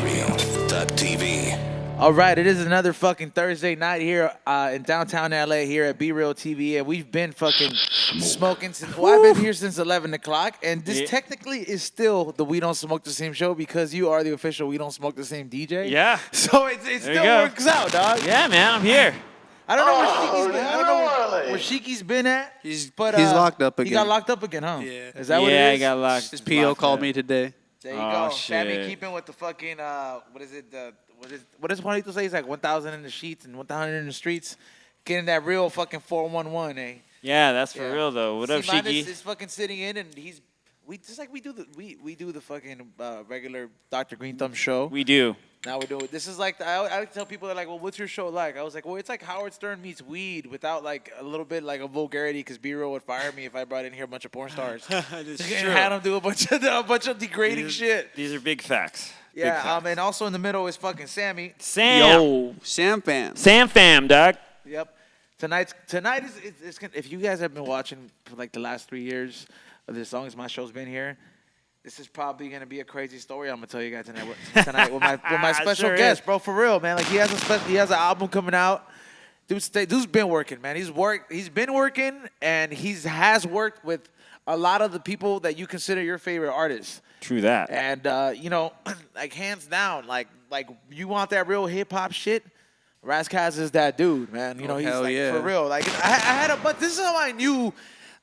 BeReal.tv. All right, it is another fucking Thursday night here in downtown LA here at BeReal TV, and we've been fucking smoking since. Well, I've been here since 11 o'clock, and this technically is still the We Don't Smoke the Same show because you are the official We Don't Smoke the Same DJ. Yeah. So it still works out, dog. Yeah, man, I'm here. I don't know where Shiki's been. I don't know where Shiki's been at. He's locked up again. He got locked up again, huh? Yeah. Is that what it is? Yeah, he got locked. His PO called me today. There you Oh, go. Sammy shit. keeping with the fucking what does Juanito say? It's like 1,000 in the sheets and 1,000 in the streets. Getting that real fucking 411, eh? Yeah, that's for real though. What up, C-Minus Shiki? is fucking sitting in, and we do the fucking regular Dr. Green Thumb show. We do. Now we do it. This is like I like to tell people, they're like, well, what's your show like? I was like, well, it's like Howard Stern meets weed without like a little bit like a vulgarity, because B-Real would fire me if I brought in here a bunch of porn stars and had them do a bunch of degrading shit. These are big facts. Yeah, and also in the middle is fucking Sammy. Sam. Yo, Sam fam. Sam fam, dog. Yep. Tonight is it's if you guys have been watching for like the last 3 years of as long as my show's been here, this is probably gonna be a crazy story I'm gonna tell you guys tonight with my special Sure guest, is. bro. For real, man. Like he has an album coming out. Dude's been working, man. He's been working, and has worked with a lot of the people that you consider your favorite artists. True that. And like hands down, like you want that real hip hop shit. Ras Kass is that dude, man. You know, he's like, for real. Like I had but this is how I knew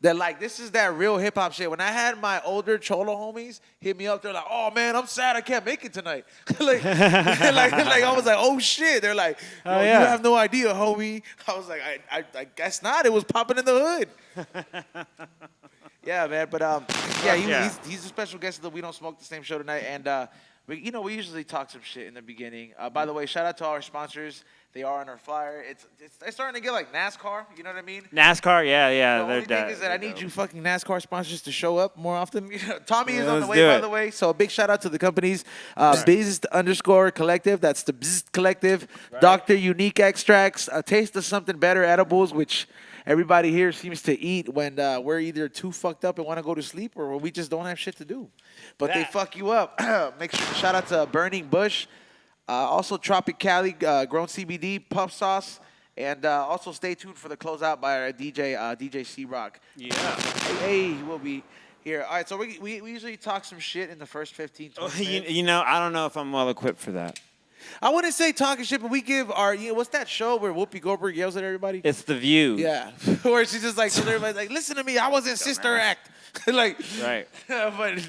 that like this is that real hip hop shit. When I had my older Cholo homies hit me up, they're like, "Oh man, I'm sad I can't make it tonight." like I was like, "Oh shit." They're like, "You have no idea, homie." I was like, I guess not. It was popping in the hood. Yeah, man. But he's a special guest of the We Don't Smoke the Same show tonight, and we usually talk some shit in the beginning. By the way, shout out to all our sponsors. They are on our flyer. It's starting to get like NASCAR. You know what I mean? NASCAR, yeah. The only thing is that I need you fucking NASCAR sponsors to show up more often. Tommy is on the way, by the way. So a big shout out to the companies. Bzzt Collective. That's the Bzzt Collective. Right. Dr. Unique Extracts. A Taste of Something Better edibles, which everybody here seems to eat when we're either too fucked up and want to go to sleep, or when we just don't have shit to do. But they fuck you up. Make sure shout out to Burning Bush. Also, Tropicali Grown CBD, Puff Sauce, and also stay tuned for the closeout by our DJ C-Rock. Yeah. Hey, we'll be here. All right, so we usually talk some shit in the first 15, 20 minutes. I don't know if I'm well equipped for that. I wouldn't say talking shit, but we give our, what's that show where Whoopi Goldberg yells at everybody? It's The View. Yeah. Where she's just like, so everybody's like, listen to me, I was in Sister Act. Like, right. But,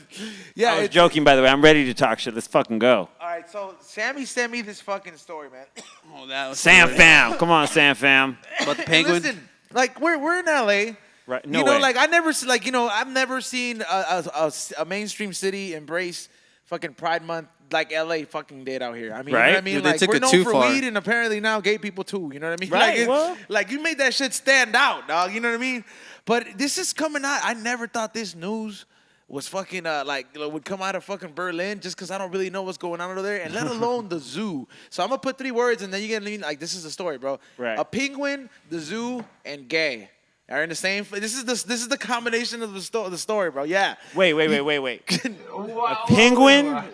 yeah. I was joking, by the way. I'm ready to talk shit. Let's fucking go. All right, so Sammy sent me this fucking story, man. Oh, that was Sam fam. Come on, Sam fam. About the penguin? Listen, like, we're in L.A., Right. No way. like I've never seen a mainstream city embrace fucking Pride Month like LA fucking did out here. I mean, right? You know what I mean? Dude, like we're known for far. weed, and apparently now gay people too. You know what I mean? Right. Like you made that shit stand out, dog. You know what I mean? But this is coming out. I never thought this news was fucking would come out of fucking Berlin, just because I don't really know what's going on over there, and let alone the zoo. So I'm gonna put 3 words, and then you get like this is the story, bro. Right. A penguin, the zoo, and gay are in the same. This is the combination of the story, bro. Yeah. Wait. A penguin,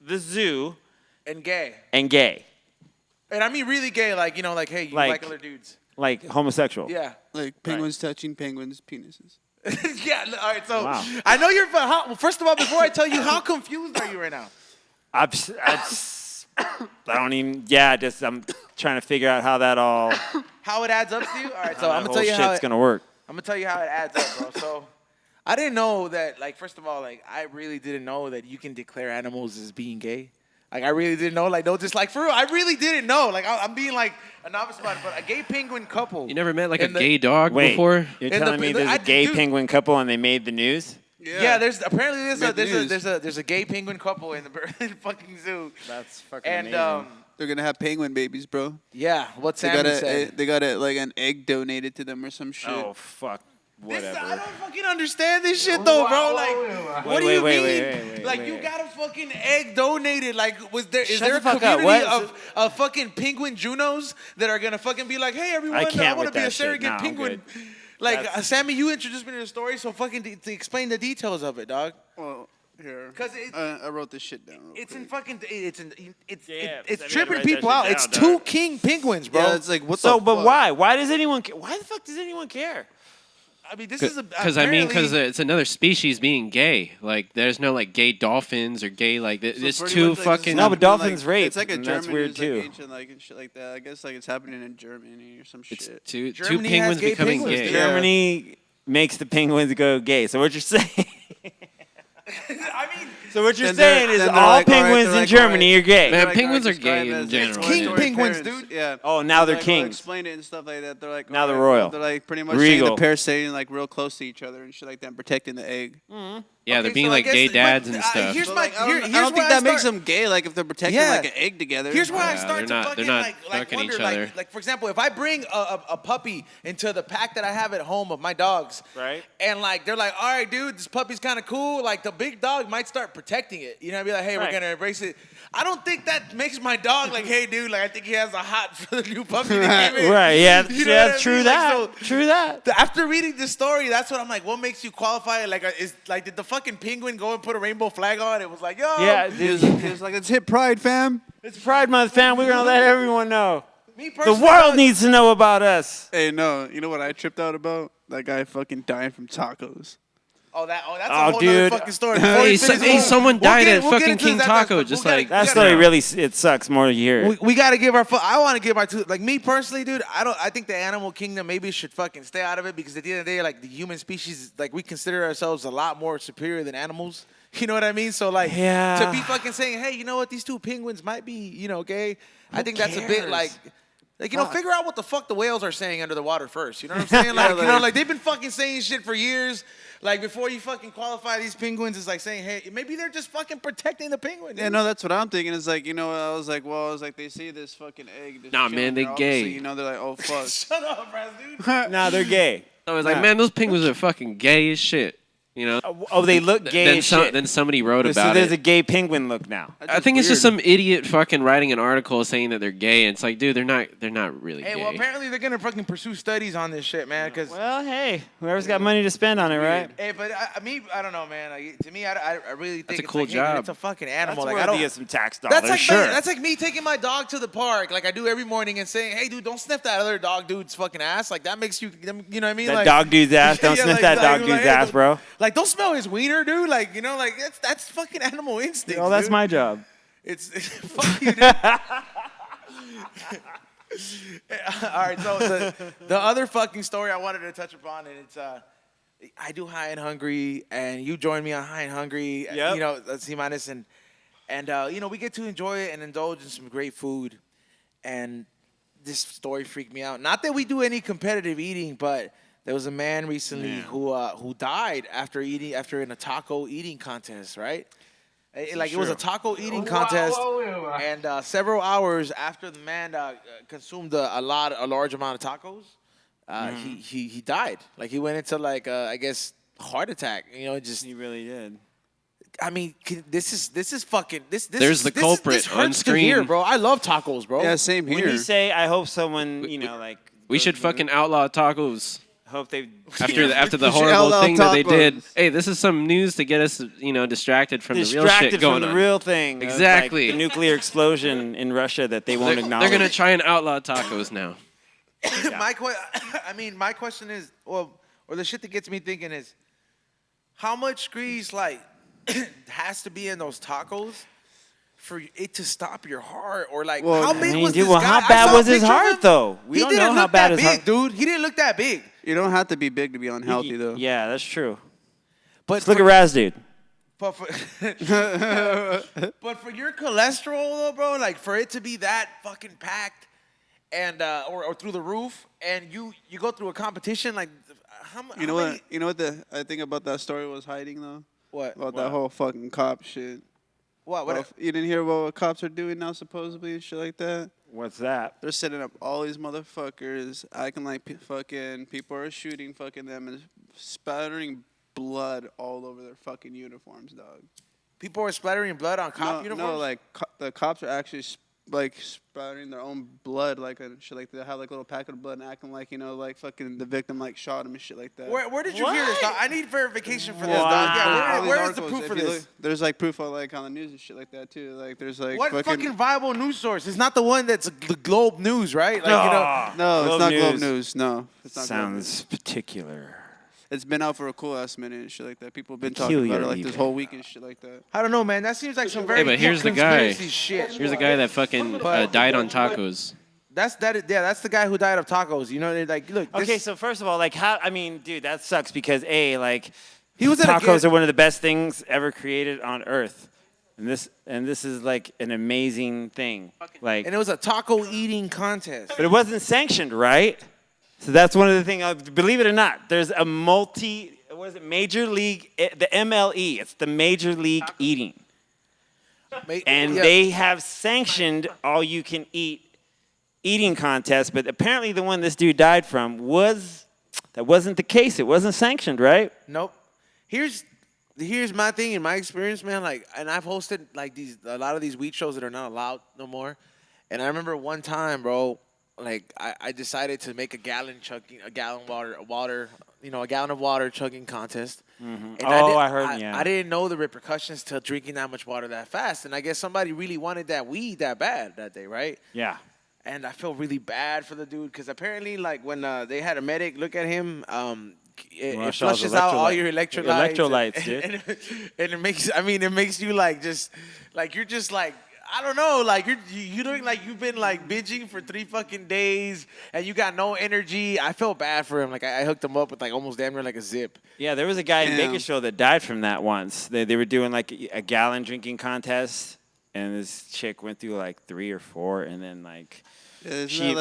the zoo, and gay. and gay. And I mean really gay, like, like, hey, you like other dudes. Like homosexual. Yeah. Like penguins touching penguins' penises. Yeah, all right, so Wow. I know you're, first of all, before I tell you, how confused are you right now? I don't even, I'm trying to figure out how that all, How it adds up to you? All right, so how I'm that going to tell you whole how shit's going to work. I'm going to tell you how it adds up, bro. So I didn't know that, like, first of all, like, I really didn't know that you can declare animals as being gay. Like, I really didn't know. Like, no, just like, for real, I really didn't know. Like, I'm being, like, a novice about it, but a gay penguin couple. You never met, like, a gay dog before? You're telling me there's a gay penguin couple and they made the news? Yeah, there's a gay penguin couple in the Berlin fucking zoo. That's fucking amazing. They're gonna have penguin babies, bro. Yeah, what Sammy said. They got like an egg donated to them or some shit. Oh, fuck. Whatever. I don't fucking understand this shit though, bro. Like, what do you mean? Wait, you got a fucking egg donated. Like, is there a the fuck up. community of fucking penguin Junos that are gonna fucking be like, hey, everyone, I want to be a surrogate penguin. Like, Sammy, you introduced me to the story, so fucking to explain the details of it, dog. Well, Here, 'Cause I wrote this shit down. It's in fucking. It's Yeah, it's I tripping gotta write that people shit out. down, It's dog. 2 king penguins, bro. Yeah, it's like what So, the but fuck? why? Why does anyone care? Why the fuck does anyone care? I mean, this is Because it's another species being gay. Like, there's no like gay dolphins or gay like. There's pretty two much, like, fucking. No, but dolphins like, rape. It's like a and German. that's weird Like, too. ancient, like and shit like that. I guess like it's happening in Germany or some It's shit. two Germany penguins has gay becoming penguins, gay. dude. Germany makes the penguins go gay. So what you're saying? I mean, So what you're Then they're- saying is then all they're like, all right, penguins they're in like, Germany all are gay. Man, They're like, penguins are described gay in as general. king explanatory penguins, parents. dude. Yeah. Oh, now they're like, kings. Explain it and stuff like that. They're like Now they're all right, royal. They're like pretty much Regal. saying the pair staying like real close to each other and shit like that, and protecting the egg. Yeah, Okay, they're being so I like guess- gay but, dads and stuff. Here's But, my. like, I Here's don't think where that I makes start- them gay. Like if they're protecting Yeah. like an egg together. Here's where I Yeah, start to they're fucking not like fucking wonder, each other. like for example, if I bring a puppy into the pack that I have at home of my dogs, Right. and like they're like, all right, dude, this puppy's kind of cool. Like the big dog might start protecting it. You know, I'd be like, hey, Right. we're gonna embrace it. I don't think that makes my dog like, hey, dude, like I think he has a hot for the new puppy that came in. Right? Yeah. You know Yeah. what I True mean? that. Like, so, True that. after reading this story, that's what I'm like. What makes you qualify? Like, is like, did the fucking penguin go and put a rainbow flag on? It was like, yo, Yeah, He dude. was like, let's hit Pride, fam. It's Pride Month, fam. We're gonna let everyone know. me The personally, world needs to know about us. Hey, no, you know what I tripped out about? That guy fucking dying from tacos. that's Oh, a whole dude. other fucking story. Before we Hey, finish, hey, someone died at get fucking into King that, Taco. but Just we gotta- like we That gotta- story really it sucks more to hear. We got to give our. I want to give our two. Like me personally, dude. I think the animal kingdom maybe should fucking stay out of it because at the end of the day, like the human species, like we consider ourselves a lot more superior than animals. You know what I mean? So like, Yeah. to be fucking saying, hey, you know what? These 2 penguins might be, gay. I think that's a bit cares? like. Figure out what the fuck the whales are saying under the water first. You know what I'm saying? Like, like they've been fucking saying shit for years. Like before you fucking qualify these penguins, it's like saying, hey, maybe they're just fucking protecting the penguin. Yeah, dude. no, that's what I'm thinking. It's like, I was like, they see this fucking egg. Just Nah, chilling man, they there, gay. obviously, they're like, oh fuck. Shut up, Ras, dude. Nah, they're gay. I was like, man, those penguins are fucking gay as shit. You know? Oh, they look gay Then as shit. then somebody wrote So about there's it. a gay penguin look now. I think it's just some idiot fucking writing an article saying that they're gay, and it's like, dude, they're not really Hey, gay. well, apparently they're gonna fucking pursue studies on this shit, man. Cause Well, hey, whoever's got money to spend on it, right? hey, but I don't know, man. Like, to me, I really think That's a it's cool like, hey, dude, job. it's a fucking That's animal. Like, I worthy don't. of some tax dollars. That's like sure. that's like me taking my dog to the park, like I do every morning, and saying, "Hey, dude, don't sniff that other dog dude's fucking ass." Like that makes you, you know what I mean? that like, dog dude's ass. Don't Yeah, sniff like- that like- dog like, dude's hey, ass, don't- bro. Like, don't smell his wiener, dude. Like, like that's fucking animal instinct. Oh, that's dude. my job. It's fuck you, dude. All right, so the other fucking story I wanted to touch upon, and it's I do High and Hungry, and you join me on High and Hungry. Yep. C-Minus, and we get to enjoy it and indulge in some great food, and this story freaked me out. Not that we do any competitive eating, but there was a man recently who died after in a taco eating contest, right? It was a taco eating contest, and several hours after the man consumed a large amount of tacos, he died. Like he went into I guess heart attack. Just He really did. I mean, this is fucking this. There's the culprit this hurts on to screen. hear, bro. I love tacos, bro. Yeah, same When here. you say, I hope someone, We should fucking outlaw tacos hope they after the We should horrible outlaw thing that they did. tacos. Hey, this is some news to get us, distracted from the real distracted shit going from the on. real thing. of, Exactly. the nuclear explosion in Russia that they won't acknowledge. They're gonna try and outlaw tacos now. my question is, or the shit that gets me thinking is, how much grease has to be in those tacos for it to stop your heart, or how big was this guy? how I bad saw a was his picture of heart him. though? We He don't didn't know how look bad that his big, heart. dude. He didn't look that big. You don't have to be big to be unhealthy, though. Yeah, that's true. But Just look at Raz, dude. But for, but for your cholesterol though, bro, for it to be that fucking packed and or through the roof, and you go through a competition how much? You know what? You know what I think about that story was hiding though. What? About that whole fucking cop shit. What? Well, you didn't hear about what cops are doing now, supposedly, and shit like that? What's that? They're setting up all these motherfuckers, acting like fucking people are shooting fucking them and spattering blood all over their fucking uniforms, dog. People are splattering blood on cop uniforms? No, the cops are actually like spouting their own blood, like and shit like that. Have like a little packet of blood and acting like like fucking the victim like shot him and shit like that. Where did you hear this, dog? I need verification for this, Wow. dog. Yeah, All where these is the articles, proof if for you this? look, there's like proof on like on the news and shit like that too. Like there's like What fucking viable news source? It's not the one that's the Globe News, right? Like No, it's not Globe Globe News. News. No, it's not Globe News. Sounds particular. It's been out for a cool ass minute and shit like that. People have been talking about it like this whole week and shit like that. I don't know, man. That seems like some very but here's the guy. conspiracy shit. Here's a guy that fucking died on tacos. That's the guy who died of tacos. You know, they're like, look. Okay, so first of all, like, how? I mean, dude, that sucks because like, he was at a tacos are one of the best things ever created on Earth, and this is like an amazing thing. Like, and it was a taco eating contest. but it wasn't sanctioned, right? So that's one of the things. Believe it or not, there's a Major League, the MLE. It's the Major League Eating, and they have sanctioned all you can eating contest. But apparently, the one this dude died from that wasn't the case. It wasn't sanctioned, right? Nope. Here's my thing in my experience, man. Like, and I've hosted like a lot of these weed shows that are not allowed no more. And I remember one time, bro. Like I decided to make a gallon of water chugging contest. Mm-hmm. And I heard. Yeah. I didn't know the repercussions to drinking that much water that fast. And I guess somebody really wanted that weed that bad that day, right? Yeah. And I felt really bad for the dude because apparently, like when they had a medic look at him, it flushes out all your electrolytes. Electrolytes, dude. And it makes you like you're just like. I don't know, like you look like you've been like binging for 3 fucking days and you got no energy. I felt bad for him. Like I hooked him up with like almost damn near like a zip. Yeah, there was a guy in Bakersfield that died from that once. They were doing like a gallon drinking contest, and this chick went through like 3 or 4, and then like she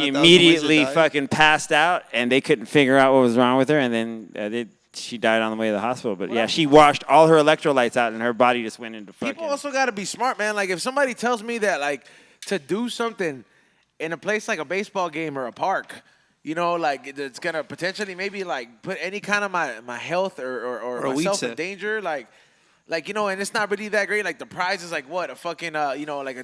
immediately fucking passed out, and they couldn't figure out what was wrong with her, and then she died on the way to the hospital. But yeah, she washed all her electrolytes out, and her body just went into fucking. People also got to be smart, man. Like if somebody tells me that like to do something in a place like a baseball game or a park, you know, like it's gonna potentially maybe like put any kind of my health or myself in danger, like you know, and it's not really that great. Like the prize is like what a fucking you know like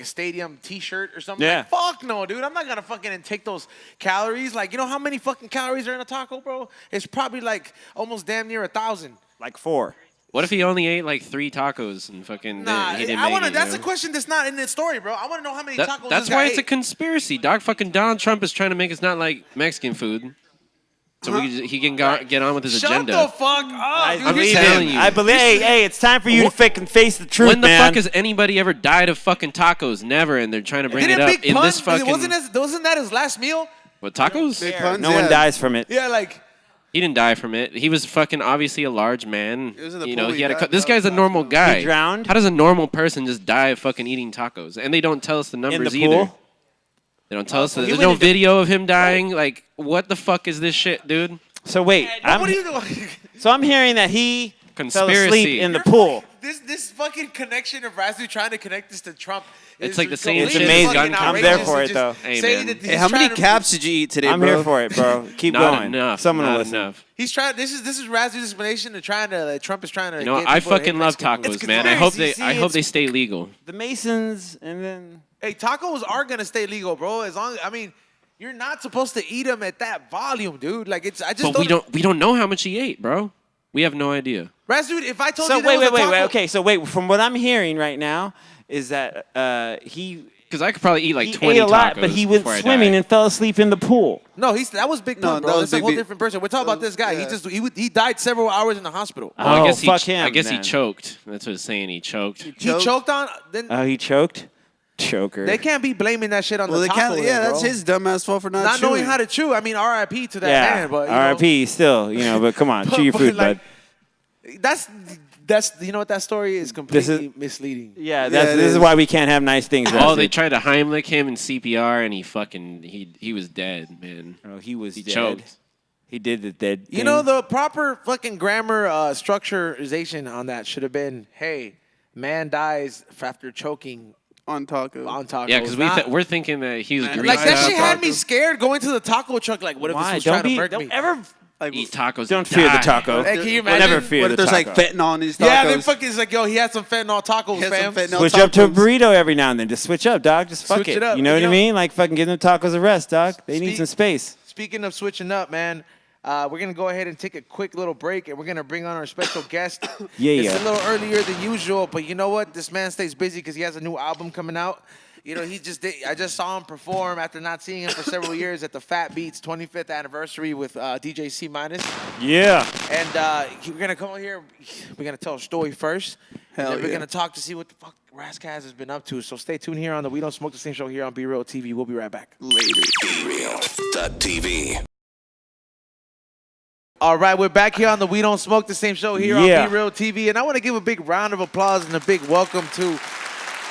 a stadium T-shirt or something. Yeah. Like, fuck no, dude. I'm not gonna fucking take those calories. Like you know how many fucking calories are in a taco, bro? It's probably like almost damn near 1,000. Like 4. What if he only ate like 3 tacos and fucking he didn't make it? That's a question that's not in the story, bro. I want to know how many tacos. That's why it's a conspiracy, dog. Fucking Donald Trump is trying to make us not like Mexican food. So he can get on with his agenda. Shut the fuck up, dude. I'm telling you. I believe. Hey, it's time for you to fucking face the truth, When the man. fuck has anybody ever died of fucking tacos? Never, and they're trying to bring it up Big in Pun, this fucking. wasn't that his last meal? What, tacos? Big Puns, No one dies from it. Yeah, like. He didn't die from it. He was fucking obviously a large man. It was in the You know, pool, he had he died. this guy's a normal guy. He drowned? How does a normal person just die of fucking eating tacos? And they don't tell us the In numbers the either. pool? They don't tell us. so he There's went no into- video of him dying. Like, what the fuck is this shit, dude? So wait, What are you doing? so I'm hearing that he fell Conspiracy. asleep in the pool. This fucking connection of Rasu trying to connect this to Trump. It's is like the same It's shit. amazing. Gun I'm there outrageous for to it, just though. Hey, say man. that Hey, he's how many trying to- caps did you eat today, I'm bro? here for it, bro. Keep Not going. enough. Someone will Not listen. enough. He's trying. This is Rasu's explanation to trying to. Trump is trying to. You know, get I people to fucking hate love Mexican food. tacos, man. I hope conspiracy. I See, hope they it's- stay legal. The Masons, and then Hey, tacos are gonna stay legal, bro. As long, I mean, you're not supposed to eat them at that volume, dude. Like it's. I just But we don't know how much he ate, bro. We have no idea. Rasu, if I told so you there was a taco, Okay, so wait. From what I'm hearing right now is that he Because I could probably eat like he 20 ate a lot, tacos but he went before I swimming died. and fell asleep in the pool. No, that was Big Pun, No, bro. that was That's a Big whole Big- different person. We're talking about this guy. Yeah. He died several hours in the hospital. Oh, I Oh, guess fuck him, I guess he then. choked. That's what it's saying. He choked. He choked on. Then Oh, he choked. Choker. they can't be blaming that shit on Well, the they taco. can't. Yeah, bro. that's his dumbass fault for not knowing chewing. how to chew. I mean, R.I.P. to that yeah. man. But you R.I.P. Still, but come on, chew your food, like, bud. That's you know what that story is completely misleading. Yeah, Yeah, it this is is. why we can't have nice things. Oh, Rusty. they tried to Heimlich him in CPR, and he was dead, man. Oh, he was He dead. choked. He did the dead. You know, the proper fucking grammar structurization on that should have been, hey, man dies after choking on tacos. on tacos. Yeah, because we're thinking that he was like greased that up. shit had me scared going to the taco truck. Like, what if Why? this was trying to murk don't me? ever Like, eat tacos. Don't fear the taco. Hey, can you We'll imagine? never fear what the if there's taco. like fentanyl in these tacos? Yeah, they fucking is like, yo, he had some fentanyl tacos, He had fam. some fentanyl Switch up to a tacos. burrito every now and then. Just switch up, dog. Just fuck Switch it it. up. You know what You I know- mean? Like fucking give them tacos a rest, dog. They need Speak- some space. Speaking of switching up, man, we're going to go ahead and take a quick little break, and we're going to bring on our special guest. Yeah. It's a little earlier than usual, but you know what? This man stays busy because he has a new album coming out. You know, I just saw him perform after not seeing him for several years at the Fat Beats 25th anniversary with DJ C-Minus. Yeah. And we're going to come over here. We're going to tell a story first. Hell and then we're yeah. going to talk to see what the fuck Ras Kass has been up to. So stay tuned here on the We Don't Smoke the Same show here on Be Real TV. We'll be right back. Later. BeReal.tv. All right, we're back here on the We Don't Smoke the Same show here Yeah. on Be Real TV. And I want to give a big round of applause and a big welcome to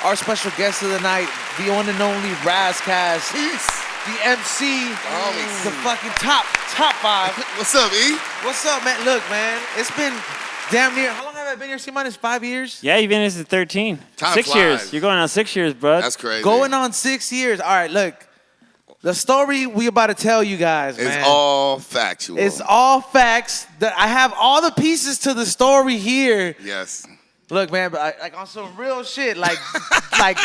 our special guest of the night, the one and only Ras Kass, the MC, the fucking top five. What's up, E? What's up, man? Look, man, it's been damn near, how long have I been here, C-Minus? 5 years? Yeah, you've been here since 13. Time 6 flies. years. You're going on 6 years, bro. That's crazy. Going on 6 years. All right, look, the story we about to tell you guys, It's man. all factual. It's all facts. I have all the pieces to the story here. Yes. Look, man, but like on some real shit, like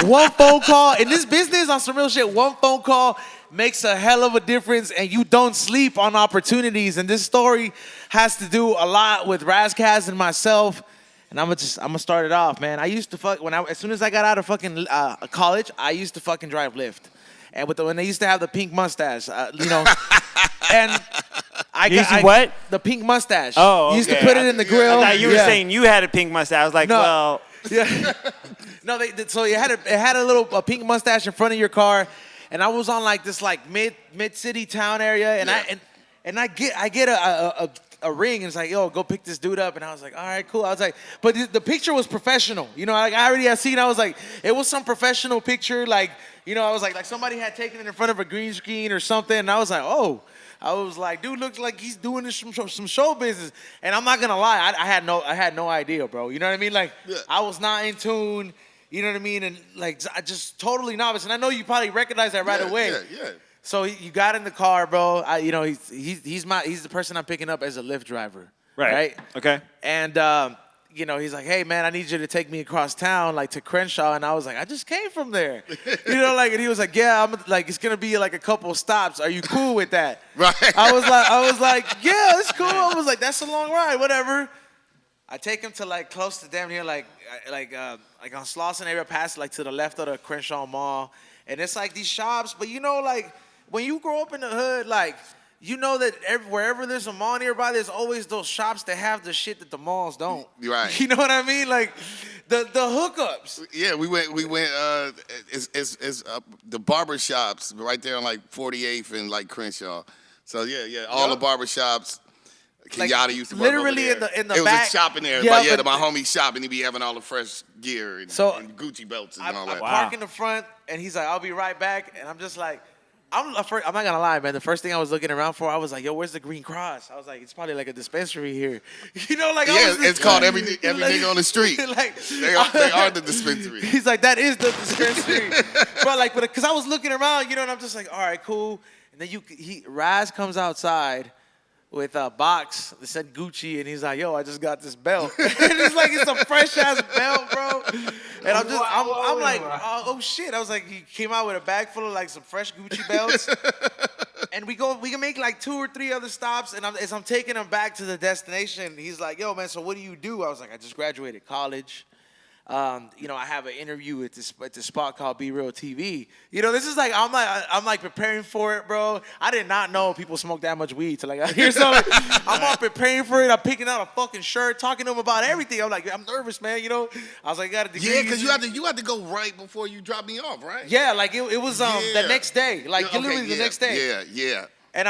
one phone call in this business, on some real shit, one phone call makes a hell of a difference, and you don't sleep on opportunities. And this story has to do a lot with Ras Kass and myself. And I'm gonna start it off, man. I used to as soon as I got out of fucking college, I used to fucking drive Lyft. And when they used to have the pink mustache, you know, and what? The pink mustache. Oh, You used to okay. put it in the grill. I thought you were Yeah. saying you had a pink mustache. I was like, No. well, Yeah. No, so it had a pink mustache in front of your car, and I was on like this like mid city town area, and Yeah. I get a ring, and it's like, yo, go pick this dude up, and I was like, all right, cool. I was like, but the picture was professional, you know, like I already had seen. I was like, it was some professional picture, like, you know, I was like somebody had taken it in front of a green screen or something, and I was like, oh. I was like, dude looks like he's doing this some show business. And I'm not gonna lie, I had no idea, bro. You know what I mean? Like, Yeah. I was not in tune. You know what I mean? And like, I just totally novice. And I know you probably recognize that right away. Yeah. So you got in the car, bro. You know, he's the person I'm picking up as a Lyft driver. Right. Okay. And you know, he's like, hey man, I need you to take me across town, like to Crenshaw. And I was like, I just came from there. You know, like, and he was like, yeah, it's gonna be like a couple of stops. Are you cool with that? Right. I was like, yeah, it's cool. I was like, that's a long ride, whatever. I take him to like close to damn near like on Slauson area, past like to the left of the Crenshaw Mall, and it's like these shops. But you know, like when you grow up in the hood, like you know that wherever there's a mall nearby, there's always those shops that have the shit that the malls don't. Right. You know what I mean? Like the hookups. Yeah, we went. It's the barber shops right there on like 48th and like Crenshaw. So yeah, all Yup. the barber shops. Like, Kenyatta used to work literally over there. in the it back. was a shop in there. Yeah, but yeah, but- my homie shop, and he be having all the fresh gear and Gucci belts and I all that. park in the front, and he's like, I'll be right back. And I'm just like, I'm not gonna lie, man. The first thing I was looking around for, I was like, yo, where's the Green Cross? I was like, it's probably like a dispensary here. You know, like, Yeah, it's called every nigga on the street. Like, They are the dispensary. He's like, that is the dispensary. but because I was looking around, you know, and I'm just like, all right, cool. And then Raz comes outside with a box that said Gucci, and he's like, yo, I just got this belt. And it's like, it's a fresh ass belt, bro. And I'm like, oh shit. I was like, he came out with a bag full of like some fresh Gucci belts. And we can make like 2 or 3 other stops, and as I'm taking him back to the destination, he's like, yo, man, so what do you do? I was like, I just graduated college. You know, I have an interview at this spot called Be Real TV. You know, this is like I'm like preparing for it, bro. I did not know people smoke that much weed till I got here. So like, I'm all preparing for it. I'm picking out a fucking shirt, talking to him about everything. I'm like, I'm nervous, man. You know, I was like, I got a degree. Yeah, because you had to go right before you drop me off, right? Yeah, like it was the next day, like Yeah, literally the next day. Yeah. And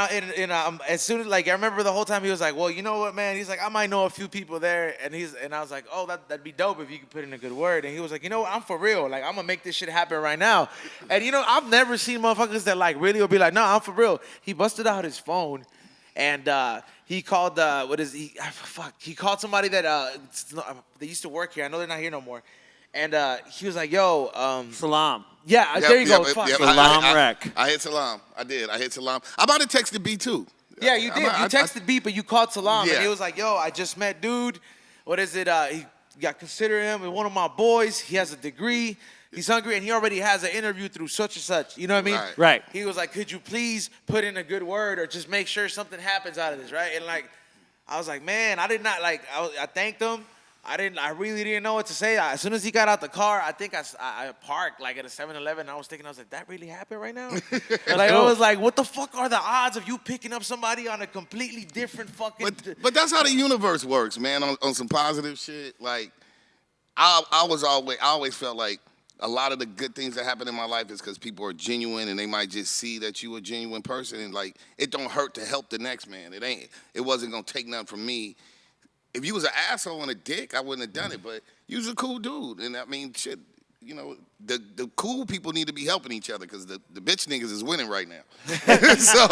as soon as I remember the whole time he was like, well, you know what, man? He's like, I might know a few people there, and I was like, oh, that'd be dope if you could put in a good word. And he was like, you know what? I'm for real. Like, I'm gonna make this shit happen right now. And you know, I've never seen motherfuckers that like really will be like, no, I'm for real. He busted out his phone, and he called he called somebody that they used to work here. I know they're not here no more. And he was like, yo, Salam. yeah, there you go. Fuck. Salam Rec. I hit Salam. I did. I hit Salam. I might have texted B too. Yeah, you did. You texted Beat, but you called Salam, and Yeah. he was like, "Yo, I just met dude. What is it? He got consider him one of my boys. He has a degree. He's hungry, and he already has an interview through such and such. You know what I mean? Right. He was like, could you please put in a good word or just make sure something happens out of this, right? And like, I was like, man, I did not like. I thanked him. I really didn't know what to say. As soon as he got out the car, I think I parked like at a 7-Eleven. I was like, that really happened right now? Like, I was like, what the fuck are the odds of you picking up somebody on a completely different fucking... But that's how the universe works, man, on some positive shit. Like, I always felt like a lot of the good things that happen in my life is because people are genuine and they might just see that you a genuine person, and like, it don't hurt to help the next man. It wasn't gonna take nothing from me. If you was an asshole and a dick, I wouldn't have done it. But you was a cool dude, and I mean, shit. You know, the cool people need to be helping each other because the bitch niggas is winning right now. so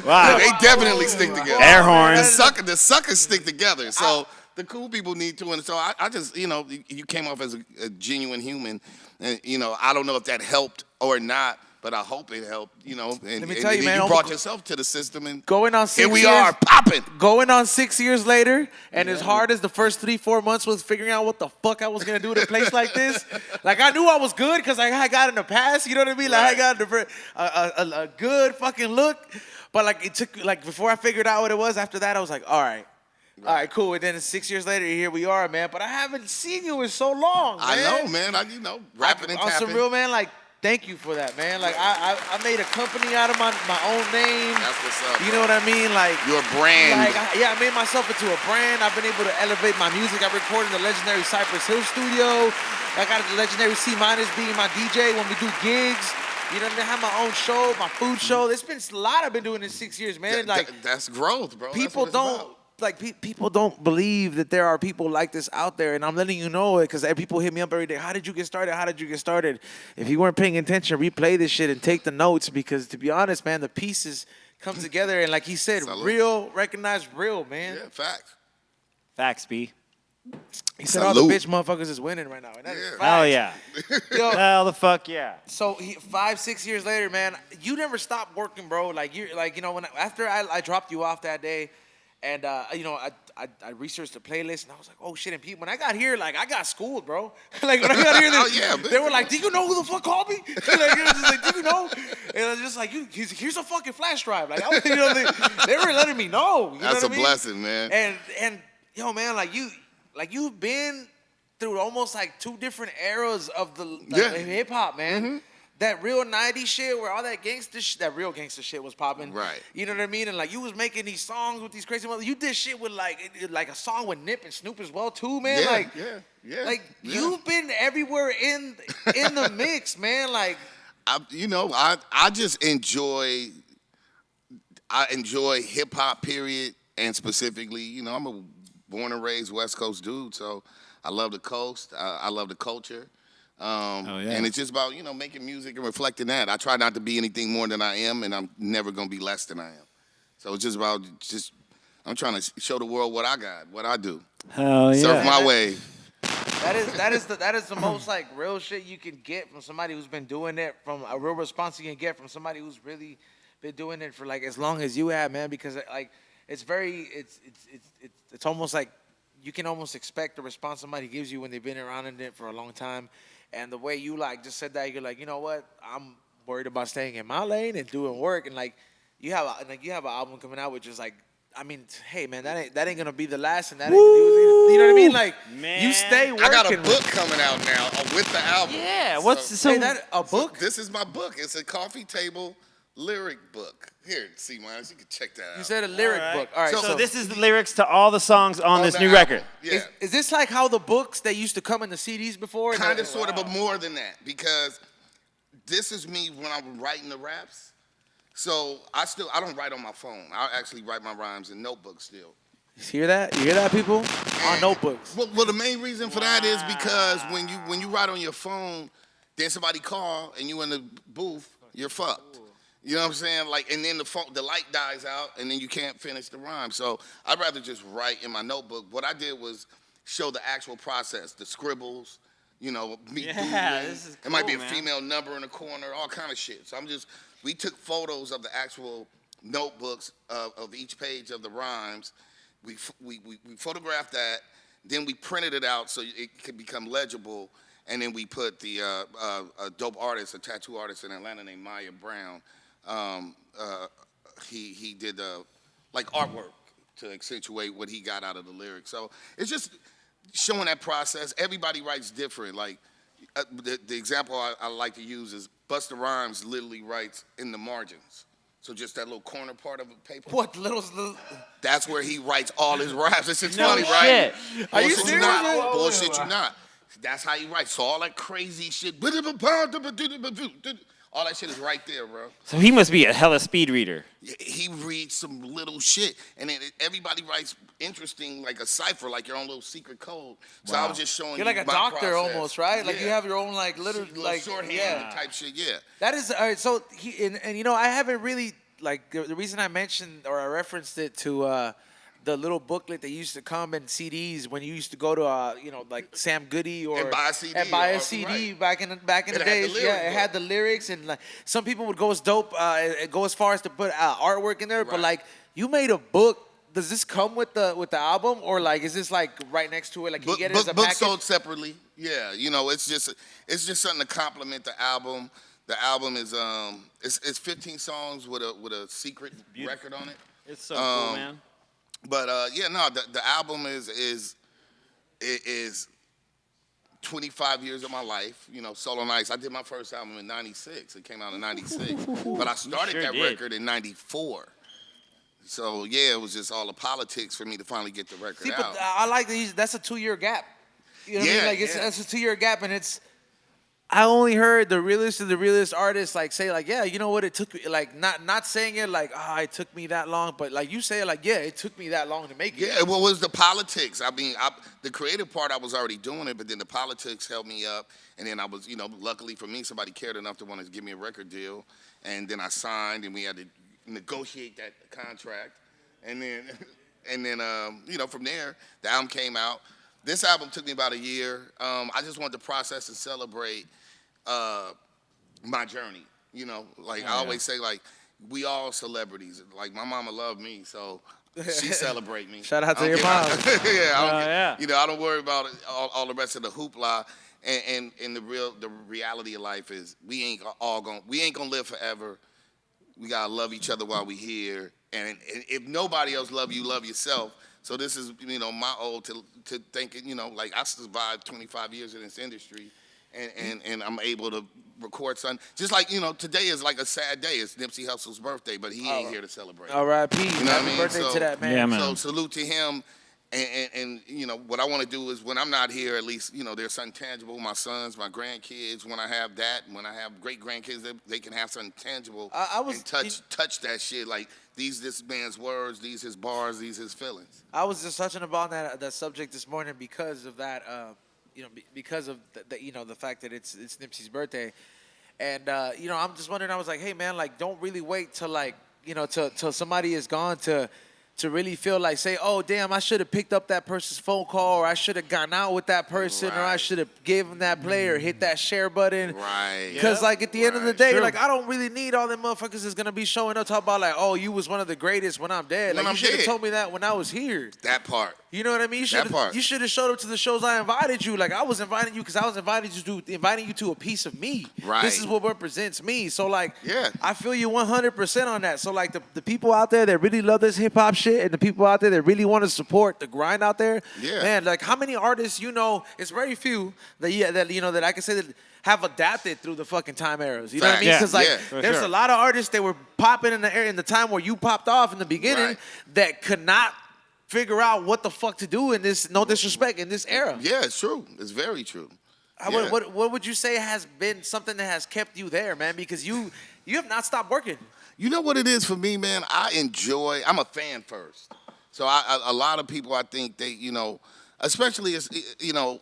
Wow. they definitely stick together. Air horn. The suckers stick together. So the cool people need to, and so I just, you know, you came off as a genuine human, and you know, I don't know if that helped or not. But I hope it helped, you know. And, Let me tell you, man. You brought yourself to the system, and going on 6 here we years, are, popping. Going on 6 years later, and as hard as the first 3-4 months was figuring out what the fuck I was gonna do at a place like this, like I knew I was good because I got in the past. You know what I mean? Like I got a good fucking look, but like it took like before I figured out what it was. After that, I was like, all right, cool. And then 6 years later, here we are, man. But I haven't seen you in so long, man. I know, man. Rapping and on tapping. some real, man. Like, thank you for that, man. Like, I made a company out of my own name. That's what's up. You know what I mean? Like, You're a brand. Like, I made myself into a brand. I've been able to elevate my music. I recorded in the legendary Cypress Hill studio. I got the legendary C-Minus being my DJ when we do gigs. You know what I mean? I have my own show, my food show. There's been a lot I've been doing in 6 years, man. That's growth, bro. People That's what it's don't about. like people don't believe that there are people like this out there, and I'm letting you know it because people hit me up every day. How did you get started? How did you get started? If you weren't paying attention, replay this shit and take the notes because, to be honest, man, the pieces come together, and like he said, real, recognize real, man. Yeah, facts. Facts, B. He said all the bitch motherfuckers is winning right now. And that is facts. Hell yeah. Yo, Hell the fuck yeah. So 5-6 years later, man, you never stopped working, bro. Like you, like you know, after I dropped you off that day. And, you know, I researched the playlist, and I was like, oh, shit. And people, when I got here, like, I got schooled, bro. Like, when I got here, they were like, do you know who the fuck called me? Like, it was just like, do you know? And I was just like, here's a fucking flash drive. Like, you know, they were letting me know. You That's know a what I mean? blessing, man. And, yo, man, you've been through almost, like, 2 different eras of the hip-hop, man. Mm-hmm. That real 90s shit where all that that real gangster shit was popping. Right. You know what I mean? And like you was making these songs with these crazy mother. You did shit with like a song with Nip and Snoop as well too, man. Yeah. Like you've been everywhere in the mix, man. Like I just enjoy hip hop, period, and specifically, you know, I'm a born and raised West Coast dude, so I love the coast. I love the culture. And it's just about, you know, making music and reflecting that. I try not to be anything more than I am, and I'm never going to be less than I am. So it's just about I'm trying to show the world what I got, what I do. Hell yeah. Surf my way. That is the most like real shit you can get from somebody who's been doing it, from a real response you can get from somebody who's really been doing it for like as long as you have, man, because like it's almost like you can almost expect the response somebody gives you when they've been around in it for a long time. And the way you like just said that, you're like, you know what? I'm worried about staying in my lane and doing work. And like you have an album coming out which is like, I mean, hey man, that ain't gonna be the last, and that ain't you know what I mean? Like man. you stay working. I got a book coming out now with the album. Yeah, a book? This is my book. It's a coffee table lyric book. Here, C-Minus, you can check that out. You said a lyric book. All right. So this is the lyrics to all the songs on this new record. Yeah. Is this like how the books that used to come in the CDs before? Kind of, sort of, but more than that, because this is me when I'm writing the raps. So I don't write on my phone. I actually write my rhymes in notebooks still. You hear that? You hear that, people? On notebooks. Well, the main reason for that is because when you write on your phone, then somebody call and you in the booth, you're fucked. You know what I'm saying? Like, and then the light dies out, and then you can't finish the rhyme. So I'd rather just write in my notebook. What I did was show the actual process, the scribbles, you know, me doing. This is cool, it might be a man. female number in the corner, all kind of shit. So we took photos of the actual notebooks of each page of the rhymes. We photographed that. Then we printed it out so it could become legible. And then we put the a dope artist, a tattoo artist in Atlanta named Maya Brown. He did like artwork to accentuate what he got out of the lyrics. So it's just showing that process. Everybody writes different. Like the example I like to use is Busta Rhymes literally writes in the margins. So just that little corner part of the paper. What little? That's where he writes all his raps. This is funny, right? Are you serious? Bullshit, you not. That's how he writes. So all that crazy shit, all that shit is right there, bro. So he must be a hella speed reader. He reads some little shit, and then everybody writes interesting, like a cipher, like your own little secret code. So I was just showing You're like a doctor almost, right? Like Yeah. you have your own like little like shorthand type shit. Yeah. That is all right. So and you know I haven't really like the reason I mentioned or I referenced it to the little booklet that used to come in CDs when you used to go to you know like Sam Goody or And buy a CD right. back in the days. It had the lyrics and like some people would go as dope go as far as to put artwork in there, but like you made a book. Does this come with the album or like is this like right next to it? Like you get it as a book package? sold separately. Yeah, you know it's just something to complement the album. The album is it's 15 songs with a secret record on it. It's so cool, man. But yeah, no, the album is 25 years of my life. You know, Solo Nights. I did my first album in '96. It came out in '96, but I started that record in '94. So yeah, it was just all the politics for me to finally get the record See, out. but I like these. That's a 2-year gap. You know what I mean? Like that's a 2-year gap, and it's. I only heard the realest of the realest artists like say like, yeah, you know what? It took me like not saying it like, it took me that long, but like you say it like, yeah, it took me that long to make it. Yeah, well, it was the politics. I mean, the creative part I was already doing it, but then the politics held me up, and then I was, you know, luckily for me, somebody cared enough to want to give me a record deal, and then I signed, and we had to negotiate that contract, and then you know, from there the album came out. This album took me about a year. I just wanted to process and celebrate my journey. You know, like I always say, like we all celebrities. Like my mama loved me, so she celebrate me. Shout out to your mom. You know, I don't worry about all the rest of the hoopla. And the reality of life is we ain't gonna live forever. We gotta love each other while we here. And if nobody else love you, love yourself. So this is, you know, my ode to thinking, you know, like I survived 25 years in this industry, and I'm able to record something. Just like, you know, today is like a sad day. It's Nipsey Hussle's birthday, but he ain't here to celebrate. R.I.P. You know what I mean? Birthday to that man. Yeah, man. So salute to him. And you know, what I want to do is when I'm not here, at least, you know, there's something tangible. My sons, my grandkids, when I have that, when I have great-grandkids, they can have something tangible and touch that shit. Like, this man's words, these his bars, these his feelings. I was just touching upon that subject this morning because of that, you know, because of the fact that it's Nipsey's birthday. And, you know, I'm just wondering, I was like, hey, man, like, don't really wait till, like, you know, till somebody is gone to really feel like, say, oh, damn, I should have picked up that person's phone call, or I should have gone out with that person, or I should have gave him that play or hit that share button. Right. Because, like, at the end of the day, like, I don't really need all them motherfuckers that's going to be showing up talking about, like, oh, you was one of the greatest when I'm dead. Like, you should have told me that when I was here. That part. You know what I mean? You should have showed up to the shows I invited you. Like, I was inviting you because I was inviting you to a piece of me. Right. This is what represents me. So, like, yeah. I feel you 100% on that. So, like, the people out there that really love this hip-hop shit and the people out there that really want to support the grind out there, man, like, how many artists, you know, it's very few that I can say that have adapted through the fucking time eras. You know what I mean? Because, there's a lot of artists that were popping in the time where you popped off in the beginning that could not figure out what the fuck to do in this, no disrespect, in this era. Yeah, it's true. It's very true. What would you say has been something that has kept you there, man? Because you have not stopped working. You know what it is for me, man? I'm a fan first. So a lot of people, I think they, you know, especially as, you know,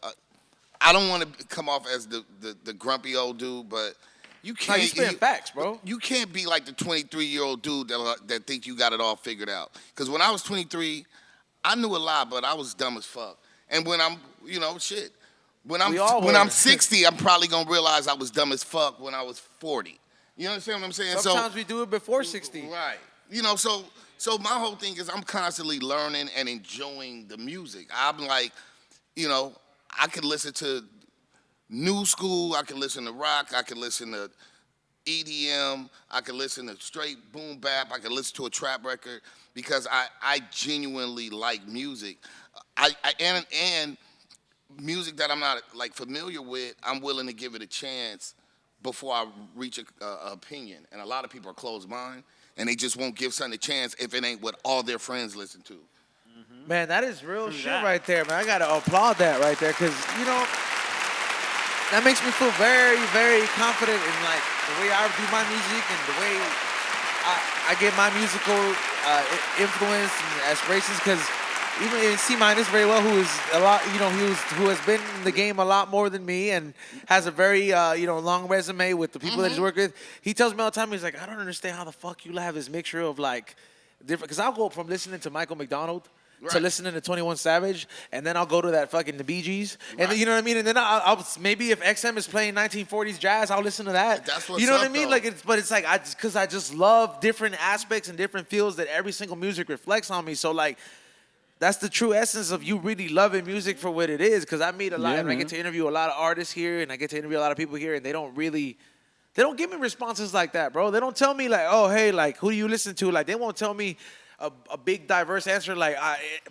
I don't want to come off as the grumpy old dude, but you can't. You spitting facts, bro. You can't be like the 23-year-old dude that think you got it all figured out. Because when I was 23, I knew a lot, but I was dumb as fuck. And when I'm, you know, shit. When I'm 60, I'm probably gonna realize I was dumb as fuck when I was 40. You understand what I'm saying? Sometimes we do it before 60. Right. you know, so my whole thing is I'm constantly learning and enjoying the music. I'm like, you know, I could listen to new school, I can listen to rock, I can listen to EDM, I can listen to straight boom bap, I can listen to a trap record because I genuinely like music. And music that I'm not like familiar with, I'm willing to give it a chance before I reach a opinion. And a lot of people are closed mind and they just won't give something a chance if it ain't what all their friends listen to. Man, that is real shit right there, man. I gotta applaud that right there, cause you know that makes me feel very, very confident in like the way I do my music and the way I get my musical influence and aspirations. Cause even C-Minus very well, who is a lot, you know, who has been in the game a lot more than me and has a very long resume with the people that he's worked with. He tells me all the time, he's like, I don't understand how the fuck you have this mixture of like different. Cause I'll go from listening to Michael McDonald. Right. To listening to 21 Savage, and then I'll go to that fucking the Bee Gees, and then, you know what I mean. And then I'll maybe if XM is playing 1940s jazz, I'll listen to that. That's what's you know what up, I mean. though. Like it's like because I just love different aspects and different feels that every single music reflects on me. So like that's the true essence of you really loving music for what it is. Because I meet a lot, and I get to interview a lot of artists here, and I get to interview a lot of people here, and they don't give me responses like that, bro. They don't tell me like, oh hey, like who do you listen to? Like they won't tell me a big diverse answer like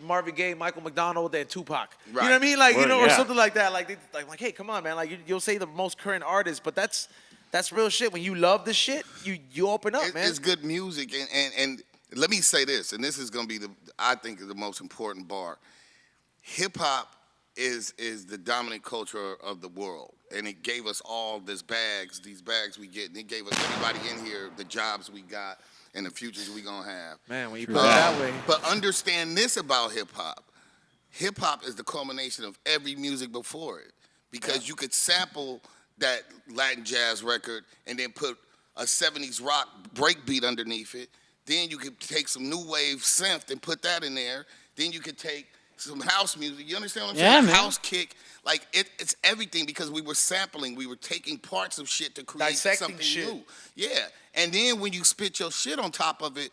Marvin Gaye, Michael McDonald, and Tupac. Right. You know what I mean? Like, or something like that. Like, like, hey, come on, man. Like, you'll say the most current artist, but that's real shit. When you love the shit, you open up, man. It's good music, and let me say this, and this is gonna be I think is the most important bar. Hip hop is the dominant culture of the world, and it gave us all these bags we get, and it gave us everybody in here the jobs we got. And the futures we gonna have. Man, when you put it that way. But understand this about hip hop. Hip hop is the culmination of every music before it. Because you could sample that Latin jazz record and then put a 70s rock breakbeat underneath it. Then you could take some new wave synth and put that in there. Then you could take some house music. You understand what I'm saying? Man. House kick. Like it's everything because we were sampling. We were taking parts of shit to create Dissecting something shit. new. Yeah. And then when you spit your shit on top of it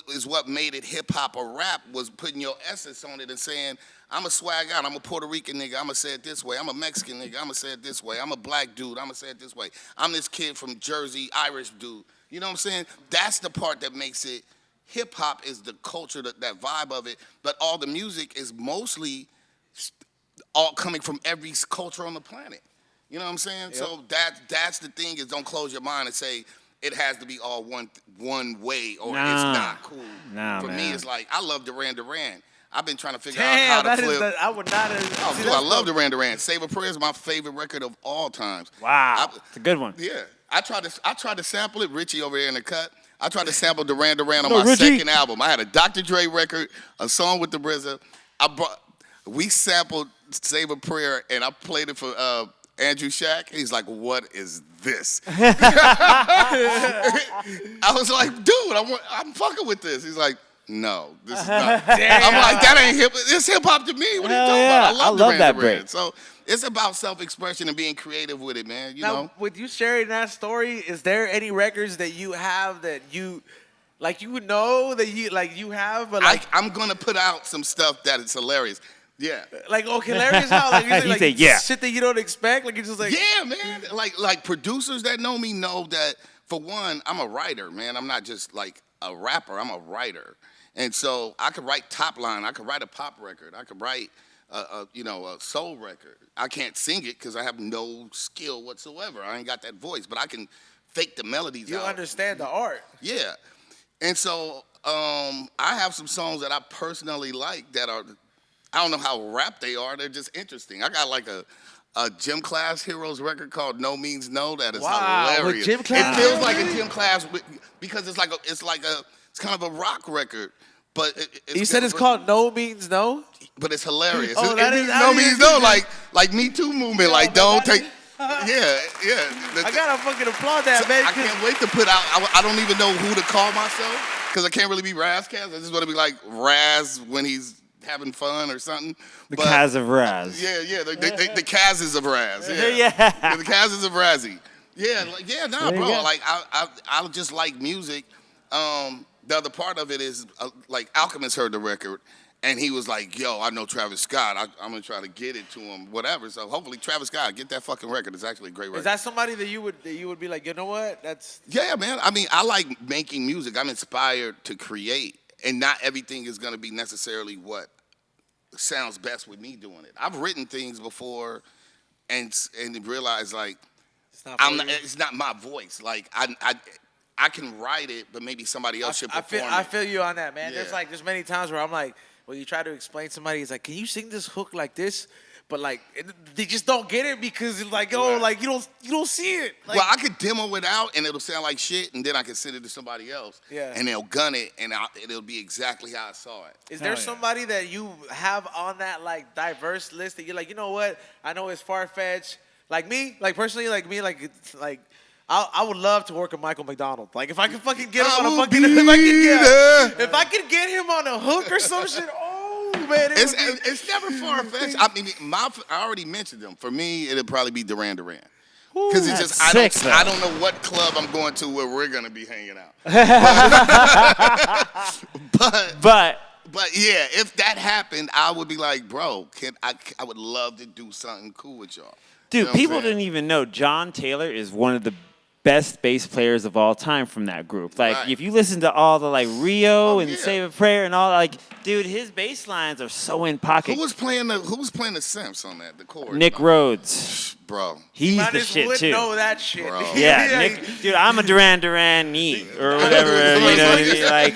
is what made it hip hop or rap, was putting your essence on it and saying, I'm a swag out. I'm a Puerto Rican nigga. I'm going to say it this way. I'm a Mexican nigga. I'm going to say it this way. I'm a black dude. I'm going to say it this way. I'm this kid from Jersey, Irish dude. You know what I'm saying? That's the part that makes it. Hip hop is the culture, that vibe of it. But all the music is mostly all coming from every culture on the planet. You know what I'm saying? Yep. So that's the thing, is don't close your mind and say it has to be all one way or it's not cool. For me, it's like, I love Duran Duran. I've been trying to figure out how to flip. I would not have. Oh, dude, I love Duran Duran. Save a Prayer is my favorite record of all times. Wow, it's a good one. Yeah, I tried to sample it. Richie over here in the cut. I tried to sample Duran Duran on my second album. I had a Dr. Dre record, a song with the RZA. We sampled Save a Prayer, and I played it for Andrew Shack. He's like, "What is this?" I was like, "Dude, I'm fucking with this." He's like, "No, this is not." I'm like, "That ain't hip. It's hip hop to me. What are you talking about?" I love Duran that Duran. break. So it's about self-expression and being creative with it, man. You know. With you sharing that story, is there any records that you have that you, like, you know that you have, but like I'm gonna put out some stuff that is hilarious. Yeah. Like, okay, hilarious how? Like, He said, yeah. Shit that you don't expect. Like, you're just like, yeah, man. Like producers that know me know that, for one, I'm a writer, man. I'm not just like a rapper. I'm a writer. And so I could write top line. I could write a pop record. I could write a soul record. I can't sing it because I have no skill whatsoever. I ain't got that voice, but I can fake the melodies you out. understand the art. Yeah. And so I have some songs that I personally like that are, I don't know how rap they are. They're just interesting. I got like a gym class heroes record called No Means No that is hilarious. With gym class? It feels like a gym class because it's kind of a rock record. But you said it's called No Means No? But it's hilarious. Oh, it means no means no, like Me Too movement, Yo, like don't take. Yeah. I gotta fucking applaud that, man. I can't wait to put out. I don't even know who to call myself because I can't really be Ras Kass. I just want to be like Raz when he's having fun or something. The Kaz of Raz. Yeah. The Kazes of Raz. Yeah. Yeah. The Kazes of Razzie. Yeah, bro. go. Like I just like music. the other part of it is like Alchemist heard the record. And he was like, yo, I know Travis Scott. I'm going to try to get it to him, whatever. So hopefully Travis Scott, get that fucking record. It's actually a great record. Is that somebody that you would be like, you know what? That's... Yeah, man. I mean, I like making music. I'm inspired to create. And not everything is going to be necessarily what sounds best with me doing it. I've written things before and realized, like, it's not my voice. Like, I can write it, but maybe somebody else should perform it. I feel you on that, man. Yeah. There's many times where I'm like, when you try to explain to somebody, it's like, can you sing this hook like this? But like, they just don't get it because it's like, oh, like you don't see it. Like, well, I could demo it out and it'll sound like shit, and then I can send it to somebody else. Yeah. And they'll gun it, and it'll be exactly how I saw it. Is there somebody that you have on that like diverse list that you're like, you know what? I know it's far-fetched. Like me, like personally, like me, like it's like. I would love to work with Michael McDonald. Like if I could fucking get him on a fucking, if I could get him on a hook or some shit. Oh man, it's never far fetched. I mean, I already mentioned them. For me, it'll probably be Duran Duran. Because it's just I don't know what club I'm going to where we're gonna be hanging out. but yeah, if that happened, I would be like, bro, I would love to do something cool with y'all. Dude, you know people didn't even know John Taylor is one of the best bass players of all time from that group. Like, if you listen to all the, like, Rio and Save a Prayer and all, like, dude, his bass lines are so in pocket. Who was playing the synths on that, the chords? Nick Rhodes. Bro. He's the shit, too. Know that shit. Bro. Yeah, Nick, dude, I'm a Duran-knee or whatever, you know what I mean? Like,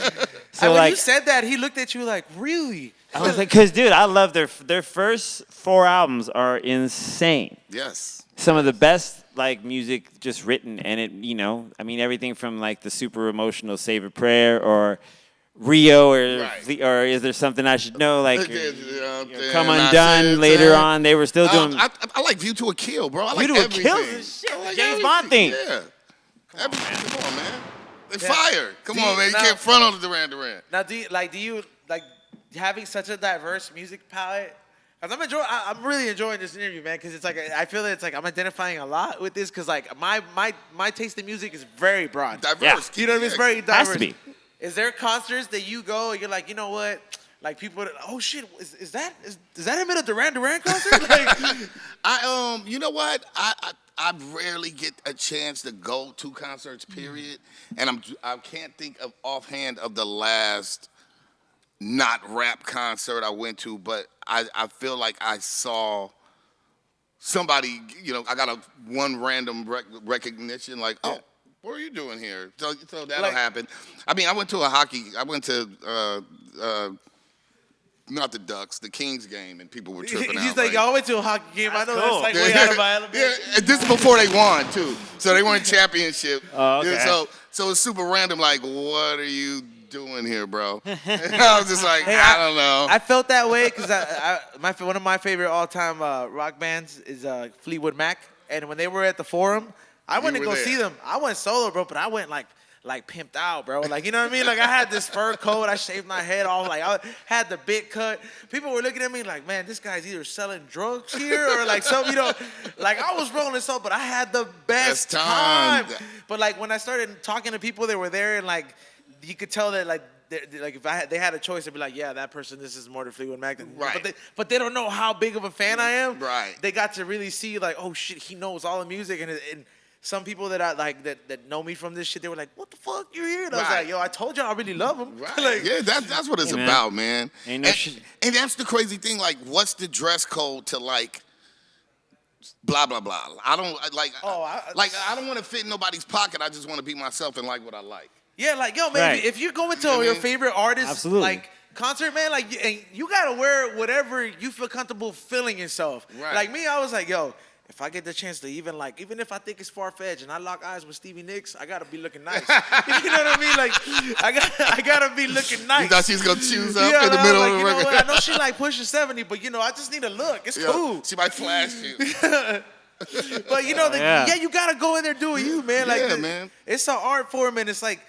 so, when like, you said that, he looked at you like, really? I was like, because, dude, I love their first 4 albums are insane. Yes. Some of the best, like, music just written, and it, you know, I mean, everything from, like, the super emotional Save a Prayer or Rio or Is There Something I Should Know, like, Come Undone later on, they were still doing. I like View to a Kill, bro. I like View to a everything. Kill is shit. Like James Bond theme. Yeah. Come on, man. They fire. Come on, man. You can't front on the Duran Duran. Now, do you having such a diverse music palette? Because I'm really enjoying this interview, man. Because it's like I feel that it's like I'm identifying a lot with this. Because like my taste in music is very broad, diverse. You know what I mean? It's very diverse. Has to be. Is there concerts that you go and you're like, you know what? Like people, oh shit, is that him at a Duran Duran concert? Like, you know what? I rarely get a chance to go to concerts, period. And I can't think of offhand of the last not rap concert I went to, but I feel like I saw somebody, you know, I got one random recognition, like, oh, what are you doing here? So that'll happen. I mean, I went to not the Ducks, the Kings game, and people were tripping out. He's like, I went to a hockey game. I know that's like way out of my element. Yeah, and this is before they won, too. So they won championship. Oh, okay. So it's super random, like, what are you doing here, bro? And I was just like, I don't know. I felt that way because one of my favorite all-time rock bands is Fleetwood Mac. And when they were at the Forum, I went to go see them. I went solo, bro, but I went like pimped out, bro. Like, you know what I mean? Like, I had this fur coat. I shaved my head off. Like, I had the bit cut. People were looking at me like, man, this guy's either selling drugs here or like something, you know. Like, I was rolling this up, but I had the best time. But like, when I started talking to people that were there, and like, you could tell that like if they had a choice, they'd be like, yeah, that person, this is more than Fleetwood Mac. But they don't know how big of a fan I am. Right. They got to really see like, oh shit, he knows all the music, and some people that I like that know me from this shit, they were like, what the fuck, you're here? And I was like, yo, I told you I really love him. Right. Like, yeah, that's what it's about, man. Ain't no shit. And that's the crazy thing, like, what's the dress code to like blah blah blah? I don't like I don't want to fit in nobody's pocket. I just want to be myself and like what I like. Yeah, like, yo, man, if you go into your favorite artist, like, concert, man, like, you got to wear whatever you feel comfortable feeling yourself. Right. Like, me, I was like, yo, if I get the chance to even if I think it's far-fetched and I lock eyes with Stevie Nicks, I got to be looking nice. You know what I mean? Like, I got to be looking nice. You thought she was going to choose up in the middle of the record? You know what? I know she like pushing 70, but, you know, I just need a look. It's cool. She might flash you. But, you know, you got to go in there doing you, man. Like, man. It's an art form, and it's like,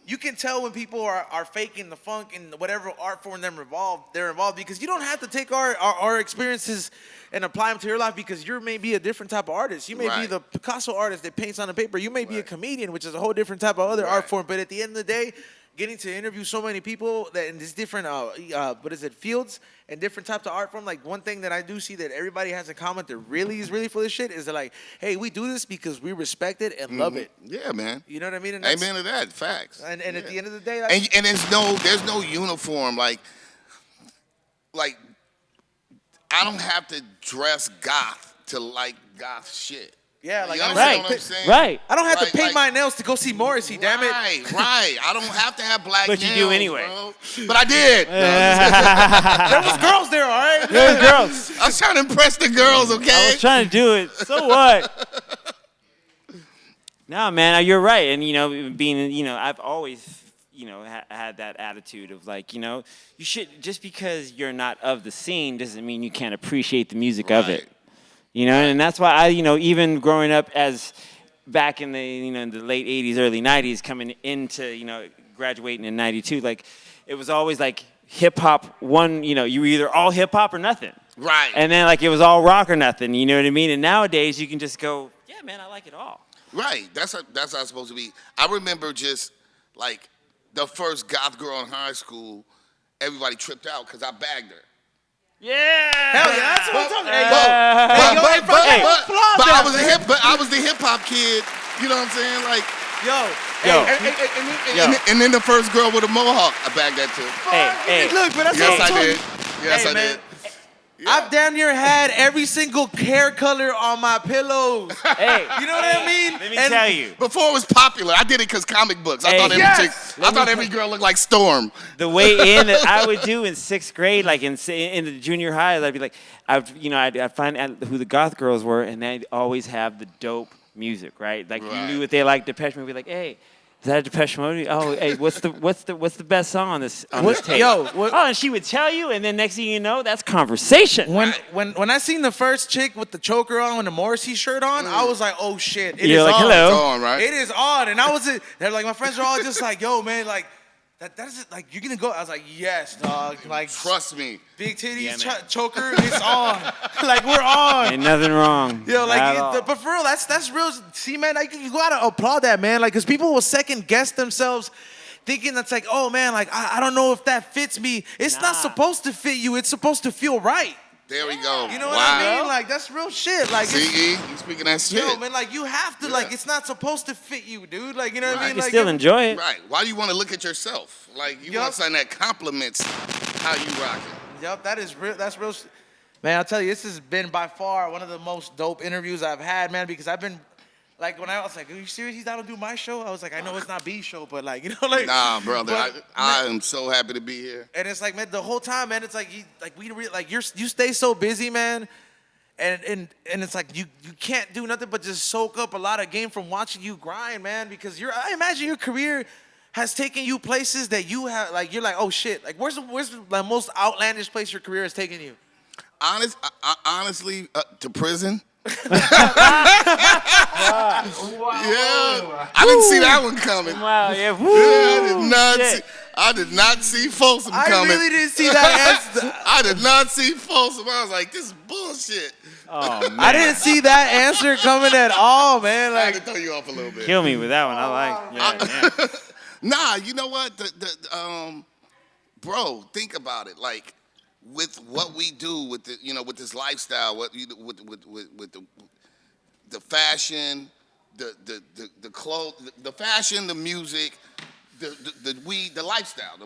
you can tell when people are faking the funk and whatever art form they're involved because you don't have to take our experiences and apply them to your life because you may be a different type of artist. You may be the Picasso artist that paints on the paper. You may be a comedian, which is a whole different type of other art form. But at the end of the day, getting to interview so many people that in these different fields and different types of art form. Like one thing that I do see that everybody has in common that really is really for this shit is they're like, hey, we do this because we respect it and love it. Yeah, man. You know what I mean? And amen to that. Facts. And at the end of the day, and there's no uniform. Like I don't have to dress goth to like goth shit. Yeah, like you understand what I'm saying? Right. I don't have to paint my nails to go see Morrissey. Damn it. Right. I don't have to have black nails. But you do anyway. Bro. But I did. There was girls there, all right? There were girls. I was trying to impress the girls. Okay. I was trying to do it. So what? No, man, you're right. And, I've always, had that attitude of like, you should, just because you're not of the scene doesn't mean you can't appreciate the music of it. And that's why I, even growing up as back in the, in the late 80s, early 90s, coming into, graduating in 92, like, it was always like hip hop you were either all hip hop or nothing. Right. And then like it was all rock or nothing, you know what I mean? And nowadays you can just go, yeah, man, I like it all. Right. That's how it's supposed to be. I remember just like the first goth girl in high school, everybody tripped out because I bagged her. Yeah. Hell yeah, that's what I'm talking about. But I was the hip hop kid. You know what I'm saying? Like, and then the first girl with a mohawk, I bagged that too. Hey. Look, but that's yes, I did. Yes, I did. Yeah. I've damn near had every single hair color on my pillows. Hey, you know what I mean? Let me tell you. Before it was popular, I did it because comic books. I thought every girl looked like Storm. The way in that I would do in 6th grade, like in the junior high, I'd be like, I'd find out who the goth girls were, and they'd always have the dope music, right? Like you knew what they liked. Depeche Mode. Be like, hey. Is that a Depeche Mode? Oh, hey, what's the best song on this tape? And she would tell you, and then next thing you know, that's conversation. When I seen the first chick with the choker on and the Morrissey shirt on, I was like, oh shit, You're like, on. hello. It's on, right? It is on, and they're like, my friends are all just like, yo, man, like. That is it. Like, you're gonna go. I was like, yes, dog. Like, trust me. Big titties, choker, it's on. Like, we're on. Ain't nothing wrong. But for real, that's real. See, man, like, you gotta applaud that, man. Like, cause people will second guess themselves, thinking that's like, oh man, like I don't know if that fits me. It's not supposed to fit you. It's supposed to feel right. There we go. You know what I mean? Like, that's real shit. Like, you speaking that shit. Yo, man, like, you have to, like, it's not supposed to fit you, dude. Like, you know what I mean? You like, still enjoy it. Right. Why do you want to look at yourself? Like, you want something that compliments how you rock it. Yup, that is real. That's real. Man, I'll tell you, this has been by far one of the most dope interviews I've had, man, because I've been, like, when I was like, are you serious? He's down to do my show? I was like, I know it's not B's show, but, like, you know, like. Nah, brother. I am so happy to be here. And it's like, man, the whole time, man, it's like, you stay so busy, man. And it's like, you can't do nothing but just soak up a lot of game from watching you grind, man, because I imagine your career has taken you places that you have, like, you're like, oh, shit. Like, where's the most outlandish place your career has taken you? Honestly, to prison. Wow. Yeah, I didn't see that one coming. Wow, yeah. I did not see Folsom coming. I really didn't see that answer. I did not see Folsom. I was like, this is bullshit. Oh, man. I didn't see that answer coming at all, man. I had Like, to throw you off a little bit. Kill me with that one. I like. Yeah. Nah, you know what? Bro, think about it. Like, with what we do with with this lifestyle, with the fashion, the clothes, the fashion, the music, the lifestyle,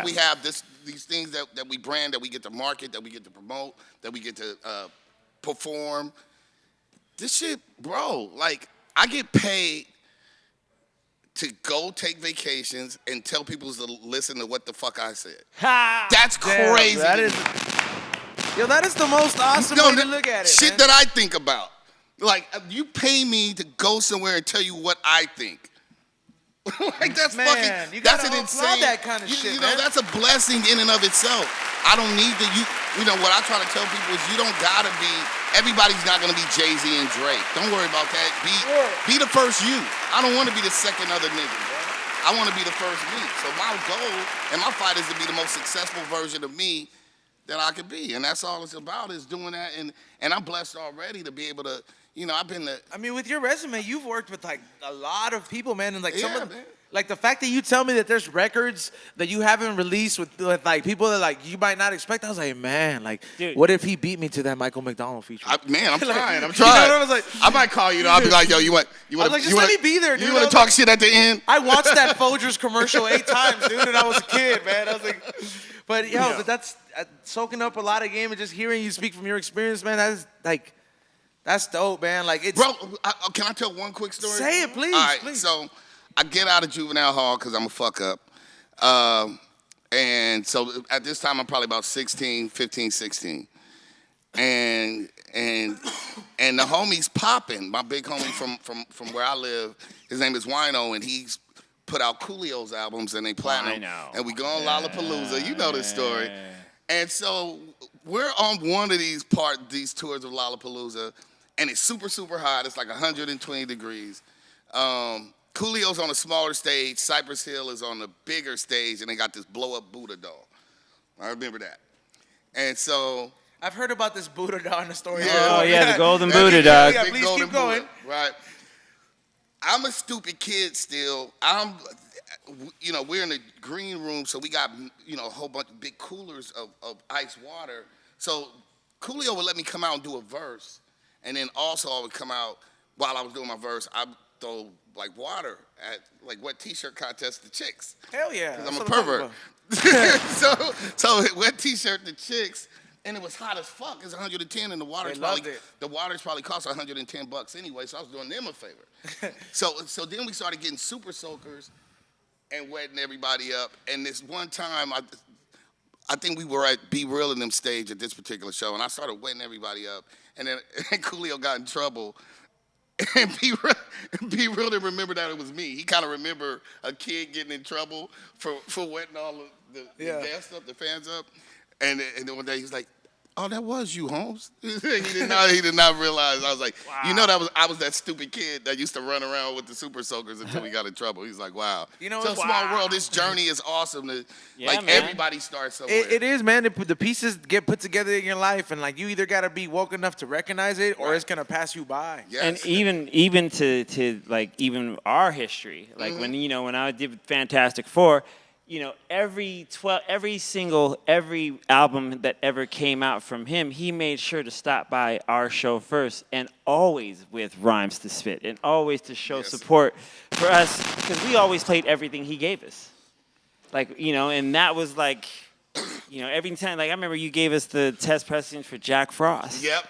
we have, these things that we brand, that we get to market, that we get to promote, that we get to perform. This shit, bro, like, I get paid to go take vacations and tell people to listen to what the fuck I said. That's crazy. That is the most awesome way to look at it, shit man. that I think about. Like, you pay me to go somewhere and tell you what I think. Like, that's fucking, you that's gotta an insane, that kind of shit, you know, man. that's a blessing in and of itself. I don't need what I try to tell people is you don't gotta be, everybody's not gonna be Jay-Z and Drake. Don't worry about that. Be the first you. I don't wanna be the second other nigga, bro. I wanna be the first me. So my goal and my fight is to be the most successful version of me that I could be. And that's all it's about, is doing that. And I'm blessed already to be able to, I've been to. I mean, with your resume, you've worked with, like, a lot of people, man. And, like, Like the fact that you tell me that there's records that you haven't released with like people that like you might not expect. I was like, man, like, Dude. what if he beat me to that Michael McDonald feature? I'm trying. I'm You know trying. what I was like? I might call you. I'll be like, yo, you want? I was like, just let me be there, dude. You want to talk shit at the end? I watched that Folgers commercial 8 times, dude, and I was a kid, man. I was like, but but that's soaking up a lot of game and just hearing you speak from your experience, man. That's dope, man. Like, it's Bro, can I tell one quick story? Say it, please. All right, please. so I get out of juvenile hall because I'm a fuck up. And so at this time, I'm probably about 15, 16. And the homie's popping. My big homie from where I live, his name is Wino, and he's put out Coolio's albums, and they platinum. Wino. And we go on Lollapalooza. You know this story. And so we're on one of these tours of Lollapalooza, and it's super, super hot. It's like 120 degrees. Coolio's on a smaller stage. Cypress Hill is on the bigger stage, and they got this blow-up Buddha doll. I remember that. And so... I've heard about this Buddha doll in the story. Oh, yeah, the golden Buddha, dog. Yeah, please keep going. Buddha, right. I'm a stupid kid still. We're in the green room, so we got, a whole bunch of big coolers of ice water. So Coolio would let me come out and do a verse, and then also I would come out while I was doing my verse. I'd throw like water at like wet t-shirt contests to chicks. Hell yeah. Because I'm a pervert. so wet t-shirt to chicks, and it was hot as fuck. It's 110, and the water's probably cost $110 anyway. So I was doing them a favor. so then we started getting super soakers and wetting everybody up. And this one time, I think we were at Be Real in them stage at this particular show, and I started wetting everybody up. And then Coolio got in trouble. And Be Real didn't remember that it was me. He kind of remembered a kid getting in trouble for wetting all of the gas up, the fans up. And then one day he was like, "Oh, that was you, Holmes." he did not realize. I was like, wow. I was that stupid kid that used to run around with the super soakers until we got in trouble. He's like, wow. So small world. This journey is awesome. Everybody starts somewhere. It is, man. The pieces get put together in your life, and like you either gotta be woke enough to recognize it, or it's gonna pass you by. Yes. And even to like even our history, like when I did Fantastic Four. Every album that ever came out from him, he made sure to stop by our show first, and always with rhymes to spit, and always to show support for us, because we always played everything he gave us. And that was like, every time, like I remember you gave us the test pressings for Jack Frost. Yep.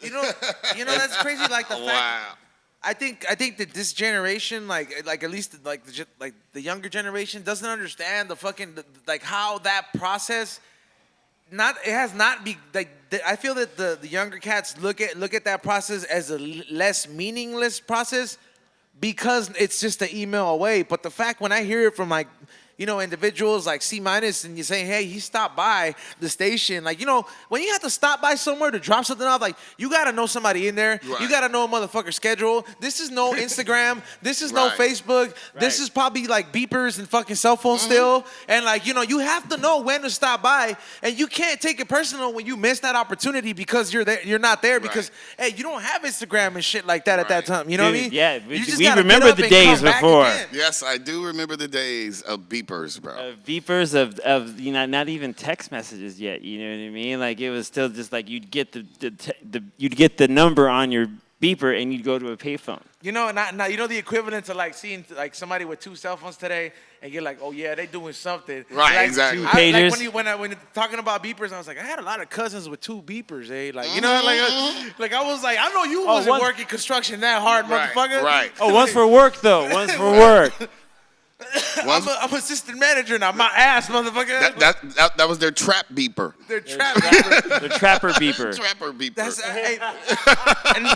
That's crazy. Like the fact. Wow. I think that this generation, like at least the younger generation, doesn't understand the fucking like how that process. I feel that the younger cats look at that process as a less meaningless process because it's just an email away. But the fact when I hear it from like, individuals like C-Minus, and you're saying, hey, he stopped by the station. Like, when you have to stop by somewhere to drop something off, like, you got to know somebody in there. Right. You got to know a motherfucker's schedule. This is no Instagram. This is no Facebook. Right. This is probably like beepers and fucking cell phones still. And like, you have to know when to stop by. And you can't take it personal when you miss that opportunity because you're not there because, hey, you don't have Instagram and shit like that at that time. You know what I mean? Yeah, we remember the days before. Yes, I do remember the days of beepers. Bro. Beepers of not even text messages yet. You know what I mean? Like it was still just like you'd get the number on your beeper and you'd go to a payphone. Now the equivalent to like seeing like somebody with 2 cell phones today, and you're like, oh yeah, they doing something. Right, like, exactly. When you're talking about beepers, I was like, I had a lot of cousins with 2 beepers, like I was like, I know you wasn't working construction that hard, motherfucker. Right. Oh, one's for work though. One's for work. I'm assistant manager now. My ass, motherfucker. That was their trap beeper. Their trap beeper. The trapper beeper. Trapper beeper. And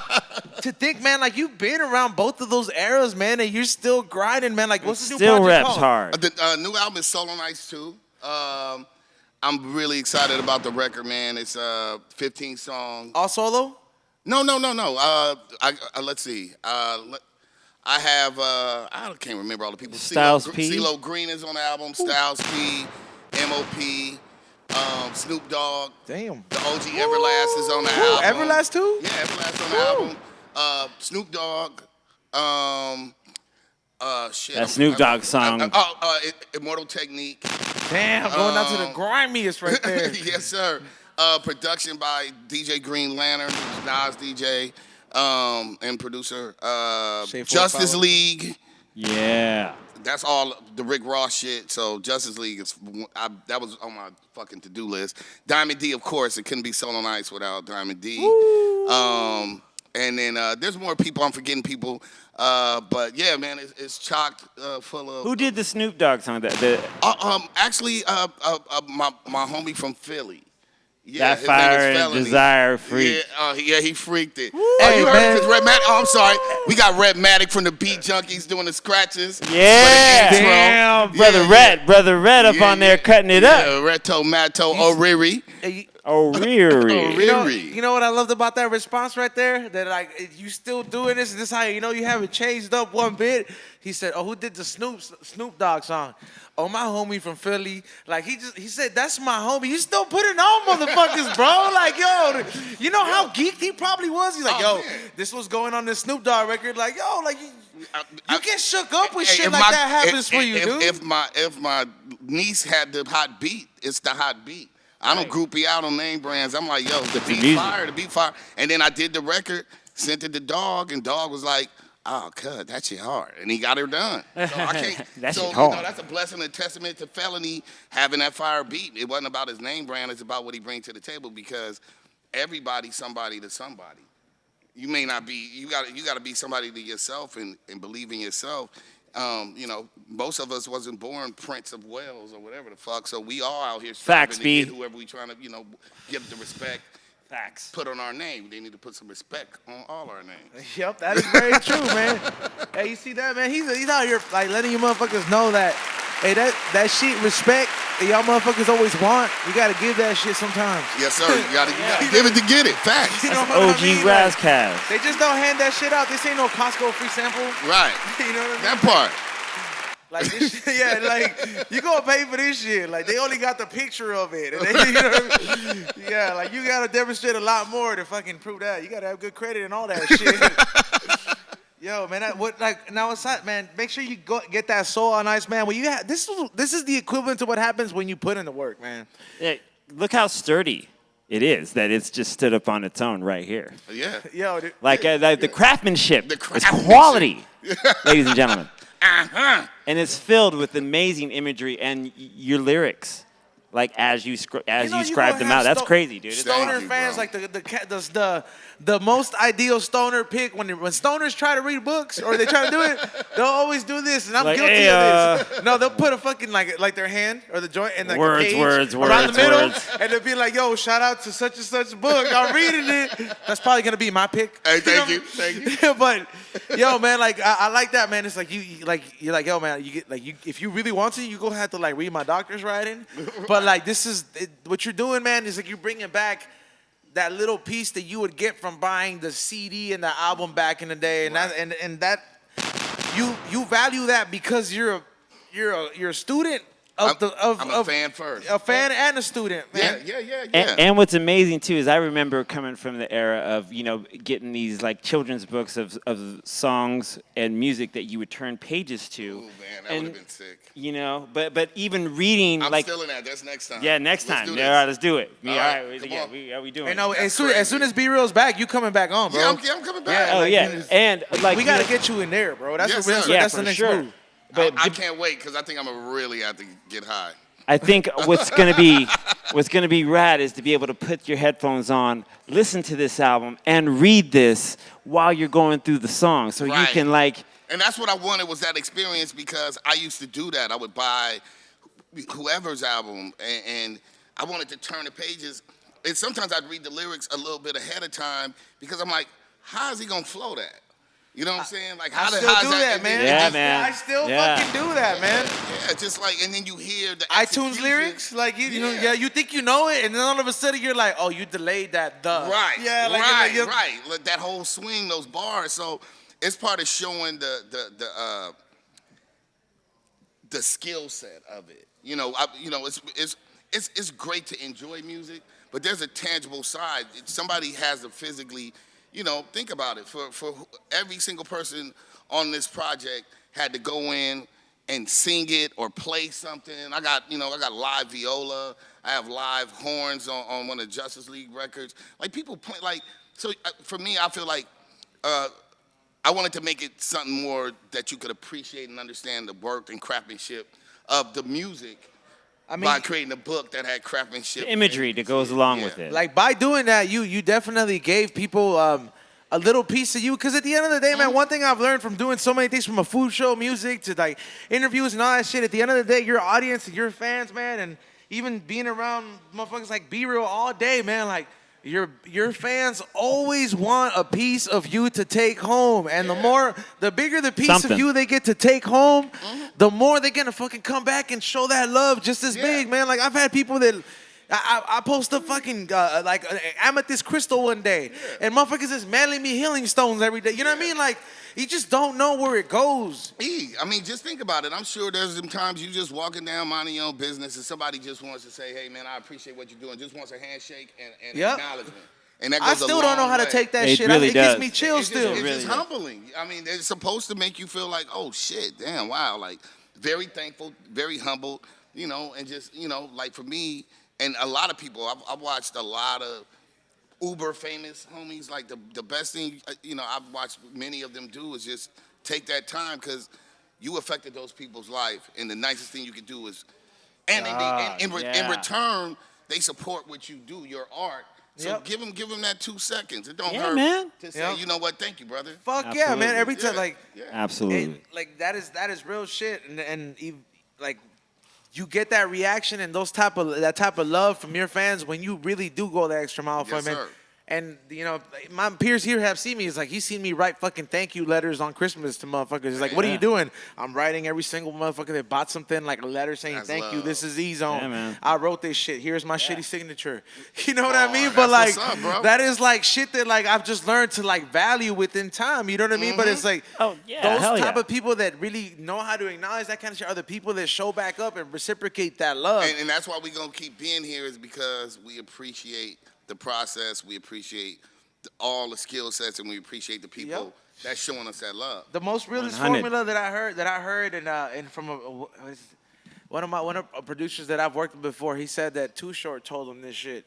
to think, man, like you've been around both of those eras, man, and you're still grinding, man. Like, what's the new project reps called? hard. The new album is Soul on Ice 2. I'm really excited about the record, man. It's 15 songs. All solo? No. Let's see. I have, I can't remember all the people. Styles P. CeeLo Green is on the album. Styles P, M.O.P., Snoop Dogg. Damn. The OG Everlast is on the album. Everlast too? Yeah, Everlast on the album. Snoop Dogg. Shit. That Snoop Dogg song. Immortal Technique. Damn, going down to the grimiest right there. Yes, sir. Production by DJ Green Lantern, who's Nas DJ, and producer. Justice League. Yeah. That's all the Rick Ross shit. So Justice League that was on my fucking to-do list. Diamond D, of course, it couldn't be Soul on Ice without Diamond D. And then there's more people. I'm forgetting people. But yeah, man, it's chocked full of. Who did the Snoop Dogg song? Actually, my homie from Philly. that Yeah, his Fire name is and Felony. Desire Freak. Yeah, he freaked it. Hey, you heard man. it? 'Cause Redmatic. Oh, I'm sorry. We got Redmatic from the Beat Junkies doing the scratches. Yeah. For the intro. Damn, Brother Red up on there cutting it up. Yeah, Reto, Matto, O'Reary. O'Reary. You know what I loved about that response right there? That like you still doing this, and this how you know you haven't changed up one bit. He said, "Oh, who did the Snoop Dogg song? Oh, my homie from Philly." Like he said, "That's my homie." You still putting on motherfuckers, bro? Like yo, you know how geeked he probably was. He's like, "Yo, man. this was going on the Snoop Dogg record." Like yo, like you get shook up with Hey, shit if like my- that happens for you, if, dude. If my niece had the hot beat, it's the hot beat. I don't groupie out on name brands. I'm like, yo, the beat fire. And then I did the record, sent it to Dog, and Dog was like, oh, cuz, that shit hard. And he got her done. So I can't. That so shit hard. You know, that's a blessing and a testament to Felony having that fire beat. It wasn't about his name brand. It's about what he brings to the table because everybody's somebody to somebody. You may not be. You got to be somebody to yourself and believe in yourself. You know, most of us wasn't born Prince of Wales or whatever the fuck. So we all out here Facts, striving to B. get whoever we trying to, you know, give the respect. Facts. Put on our name. They need to put some respect on all our names. Yep, that is very true, man. Hey, you see that, man? He's out here like letting you motherfuckers know that, hey, that shit respect that y'all motherfuckers always want. You gotta give that shit sometimes. Yes, sir. You gotta give it to get it. Facts. You know what I OG mean? Ras Like, Kass. they just don't hand that shit out. This ain't no Costco free sample. Right. You know what I mean? That part. Like this shit, yeah, like you gonna pay for this shit. Like they only got the picture of it. And they, you know what I mean? Yeah, like you gotta demonstrate a lot more to fucking prove that. You gotta have good credit and all that shit. Yo, man, now aside, man, make sure you get that Soul on Ice, man. When you this is the equivalent to what happens when you put in the work, man. Yeah, look how sturdy it is that it's just stood up on its own right here. Yeah. Yo, dude. Like the craftsmanship The is craftsmanship. quality, ladies and gentlemen. Uh-huh. And it's filled with amazing imagery and your lyrics, like as you scribe gonna them have out. That's crazy, dude. It's Thank Stoner you, fans bro. like the most ideal stoner pick when stoners try to read books or they try to do it, they'll always do this, and I'm Like, guilty hey, of this. No, they'll put a fucking like their hand or the joint and like Words, a page words, around words, the middle, words. and they'll be like, "Yo, shout out to such and such book. I'm reading it." That's probably gonna be my pick. Hey, thank know? you. Thank you. But yo, man, like I like that, man. It's like you're like, yo, man, you get like if you really want to, you go have to like read my doctor's writing. But like this is what you're doing, man. Is like you're bringing back that little piece that you would get from buying the CD and the album back in the day, and that you value that because you're a student of I'm a fan first. a fan and a student, man. Yeah. And what's amazing too is I remember coming from the era of getting these like children's books of songs and music that you would turn pages to. Ooh, man, that would have been sick. But even reading I'm like still in that. That's next time. yeah, next Let's time. do Yeah, this. all right, let's do it. All All right, right, come yeah, on. we doing Hey, it. no, That's as soon as B-Real's back, you coming back on, bro. Yeah, I'm coming back. Yeah, Oh like, yeah, and like we gotta get you in there, bro. That's Yes, the real. sir. Yeah, That's the for next sure. move. But I can't wait because I think I'm gonna really have to get high. I think what's gonna be rad is to be able to put your headphones on, listen to this album, and read this while you're going through the song, so you Right. can like. And that's what I wanted was that experience because I used to do that. I would buy whoever's album and I wanted to turn the pages. And sometimes I'd read the lyrics a little bit ahead of time because I'm like, how is he gonna flow that? You know what I'm saying? Like, I how still do that, and man. then- Yeah, and man. I still Yeah. fucking do that, man. Yeah, just like, and then you hear the iTunes execution. lyrics, like you know, Yeah. yeah, you think you know it, and then all of a sudden you're like, oh, you delayed that, Right. yeah, like, right. you're- Right. Like that whole swing, those bars. So it's part of showing the skill set of it. It's great to enjoy music, but there's a tangible side. Somebody has to physically, think about it. For every single person on this project had to go in and sing it or play something. I got live viola. I have live horns on one of the Justice League records. Like people play for me, I feel like I wanted to make it something more that you could appreciate and understand the work and craftsmanship of the music. By creating a book that had craftsmanship, the imagery that goes along with it. Like by doing that, you definitely gave people a little piece of you. Because at the end of the day, man, one thing I've learned from doing so many things, from a food show, music to like interviews and all that shit. At the end of the day, your audience and your fans, man, and even being around motherfuckers like Be Real all day, man, like. Your fans always want a piece of you to take home, and the bigger the piece of you they get to take home, the more they're gonna fucking come back and show that love just as big, man. Like I've had people that I post a fucking like amethyst crystal one day, and motherfuckers is mailing me healing stones every day. You know what I mean? Like you just don't know where it goes. I mean, just think about it. I'm sure there's some times you just walking down minding your own business, and somebody just wants to say, "Hey, man, I appreciate what you're doing." Just wants a handshake and acknowledgement. And that goes I still don't know how to take that shit. It gives me chills still. It's just humbling. I mean, it's supposed to make you feel like, oh shit, damn, wow, like very thankful, very humbled, and just like for me and a lot of people, I've watched a lot of uber famous homies. Like the best thing I've watched many of them do is just take that time because you affected those people's life, and the nicest thing you can do is, in return they support what you do, your art. So give them that 2 seconds. It don't hurt, man. To say, you know what? Thank you, brother. Fuck absolutely. Yeah, man. Every time, absolutely. Like that is real shit, and like you get that reaction and that type of love from your fans when you really do go the extra mile for them. And my peers here have seen me. It's like he's seen me write fucking thank you letters on Christmas to motherfuckers. It's like, what are you doing? I'm writing every single motherfucker that bought something, like a letter saying thank you. This is E-Zone. Yeah, I wrote this shit. Here's my shitty signature. You know what I mean? But like that is like shit that like I've just learned to like value within time. You know what I mean? But it's like those type of people that really know how to acknowledge that kind of shit are the people that show back up and reciprocate that love. And that's why we're gonna keep being here, is because we appreciate the process, we appreciate all the skill sets, and we appreciate the people that's showing us that love. The most realest formula that I heard, and from one of producers that I've worked with before, he said that Too Short told him this shit.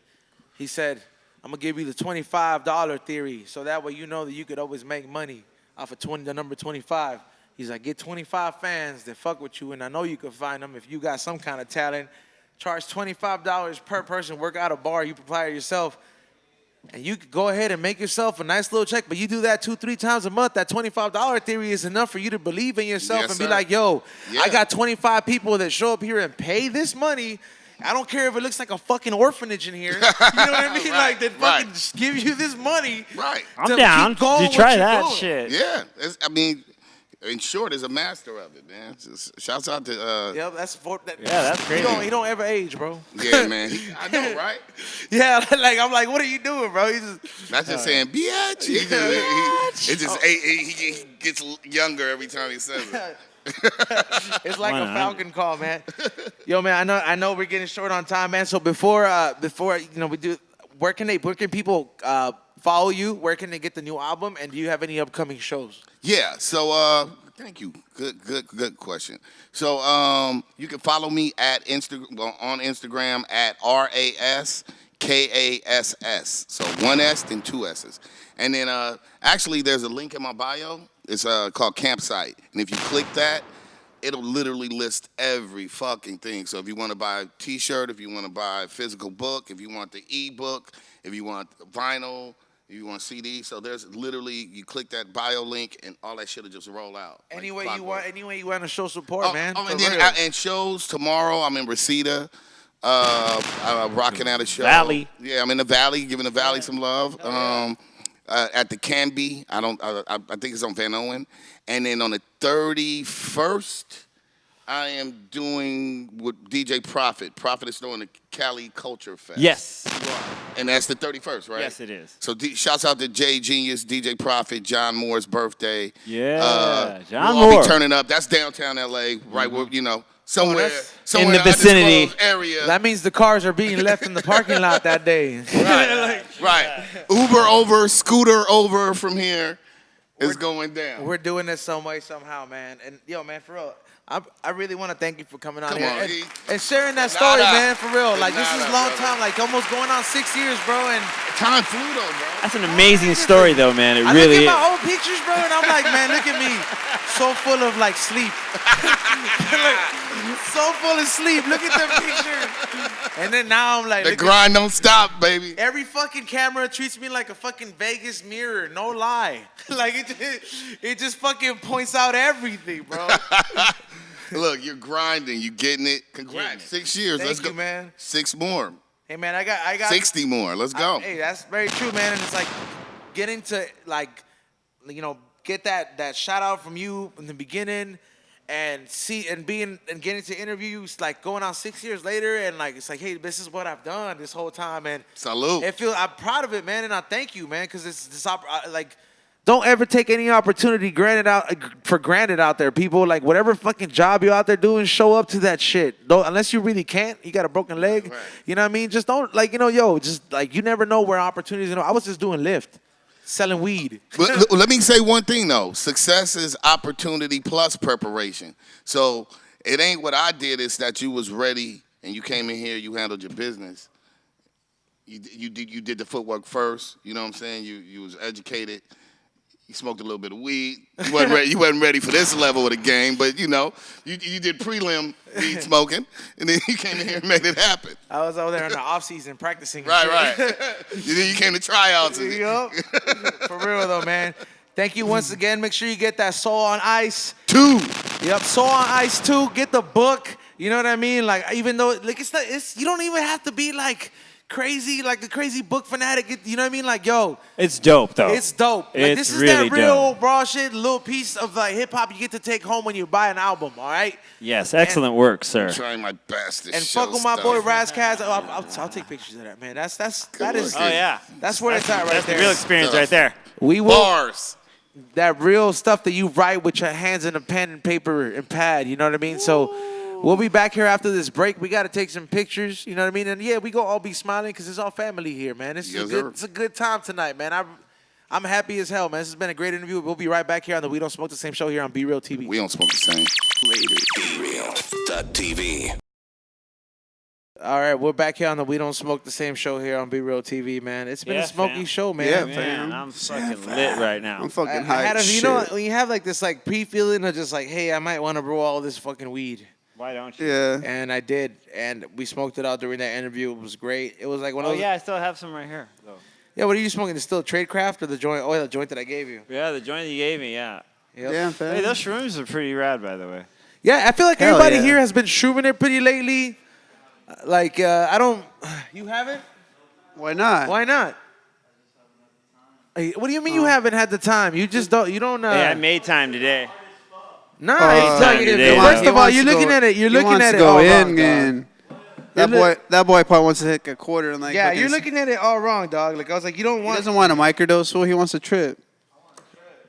He said, "I'm gonna give you the $25 theory, so that way you know that you could always make money off of the number 25." He's like, "Get 25 fans that fuck with you, and I know you can find them if you got some kind of talent. Charge $25 per person, work out a bar, you prepare yourself, and you could go ahead and make yourself a nice little check, but you do that 2-3 times a month, that $25 theory is enough for you to believe in yourself and be like, yo, I got 25 people that show up here and pay this money. I don't care if it looks like a fucking orphanage in here. You know what I mean? Like, they fucking just give you this money. Right. I'm down. You try that shit. Yeah. In short, is a master of it, man. Just shouts out to that's crazy. He don't ever age, bro. Yeah, man. I know, right? Yeah, like I'm like, what are you doing, bro? That's just saying, bitch. He gets younger every time he says it. It's like a Falcon call, man. Yo, man, I know we're getting short on time, man. So before we do, where can people follow you? Where can they get the new album? And do you have any upcoming shows? Yeah. So thank you. Good question. So you can follow me on Instagram at RASKASS. So 1 S then 2 S's. And then actually there's a link in my bio. It's called Campsite. And if you click that, it'll literally list every fucking thing. So if you want to buy a T-shirt, if you want to buy a physical book, if you want the e-book, if you want vinyl, if you want CD, so there's literally, you click that bio link and all that shit will just roll out. Any way you want to show support, man. And shows tomorrow. I'm in Reseda, rocking out a show. Valley. Yeah, I'm in the Valley, giving the Valley some love. At the Canby, I think it's on Van Owen, and then on the 31st. I am doing with DJ Prophet. Prophet is throwing the Cali Culture Fest. Yes. And that's the 31st, right? Yes, it is. So shouts out to J Genius, DJ Prophet, John Moore's birthday. Yeah, John Moore. Moore. I'll be turning up. That's downtown LA, right where, somewhere in the vicinity area. That means the cars are being left in the parking lot that day. Right. Uber over, scooter over from here. It's going down. We're doing this some way, somehow, man. And yo, man, for real, I really want to thank you for coming on here and sharing that story, man, for real. Like, this is a long time, like almost going on 6 years, bro. And time flew though, bro. That's an amazing story, though, man. It I really look is. at my old pictures, bro, and I'm like, man, look at me, so full of like sleep, so full of sleep. Look at them pictures. And then now I'm like, the grind don't stop, baby. Every fucking camera treats me like a fucking Vegas mirror, no lie. Like it just fucking points out everything, bro. Look, you're grinding, you getting it. Congrats, 6 years. Thank Let's you, go, man. 6 more. Hey, man, I got 60 more. Let's go. Hey, that's very true, man. And it's like getting to like, you know, get that shout out from you in the beginning, and getting to interview you, like going on 6 years later, and like it's like, hey, this is what I've done this whole time, and salute. I'm proud of it, man, and I thank you, man, because it's this like. Don't ever take any opportunity for granted out there, people. Like, whatever fucking job you're out there doing, show up to that shit. Don't, unless you really can't, you got a broken leg. Right. You know what I mean? Just don't, like, you know, just, like, you never know where opportunities, you know. I was just doing Lyft, selling weed. But let me say one thing, though. Success is opportunity plus preparation. So it ain't what I did. It's that you was ready and you came in here, you handled your business. You did the footwork first. You know what I'm saying? You was educated. You smoked a little bit of weed. You wasn't ready for this level of the game, but you know, you did prelim weed smoking, and then you came in here and made it happen. I was over there in the off season practicing. Right. Then you came to tryouts. Yep. For real though, man. Thank you once again. Make sure you get that Soul on Ice 2. Yep, Soul on Ice 2. Get the book. You know what I mean? Like, even though like it's you don't even have to be like crazy, like a crazy book fanatic. You know what I mean? Like, yo. It's dope, though. It's dope. Like, it's this is really that real dope. raw shit, little piece of like hip hop you get to take home when you buy an album, all right? Yes, excellent work, sir. I'm trying my best to and show fuck with my stuff. boy Ras Kass. I'll take pictures of that, man. That is. Oh, yeah. That's where it's at right That's there. the real experience right there. We will. Bars. That real stuff that you write with your hands in a pen and paper and pad, you know what I mean? So we'll be back here after this break. We got to take some pictures, you know what I mean? And yeah, we gonna all be smiling because it's all family here, man. It's a good time tonight, man. I'm happy as hell, man. This has been a great interview. We'll be right back here on the We Don't Smoke the Same show here on Be Real TV. We don't smoke the same. Later. Be Real TV. All right, we're back here on the We Don't Smoke the Same show here on Be Real TV, man. It's been a smoky show, man. Yeah, Man, I'm fucking lit right now. I'm fucking I had hyped. you know, when you have like this like pre-feeling of just like, hey, I might want to roll all this fucking weed. Why don't you? Yeah. And I did, and we smoked it out during that interview. It was great. It was like one of those. I still have some right here, though. Yeah, what are you smoking? The still Tradecraft or the joint? Oh, yeah, the joint that I gave you. Yeah, the joint you gave me, yeah. Yep. Yeah, Hey, fam. those shrooms are pretty rad, by the way. Yeah, I feel like Hell everybody yeah. here has been shrooming it pretty lately. Like, I don't. You haven't? Why not? Why not? Hey, what do you mean you haven't had the time? You just don't. You don't. Hey, I made time today. Nah, time it's today, like, first bro. of all, you're looking at it. You're looking at it go all in, wrong, dog. man. That boy probably wants to hit a quarter and like. Yeah, fucking- you're looking at it all wrong, dog. Like I was like, you don't He want. doesn't want a microdose, fool. He wants a trip.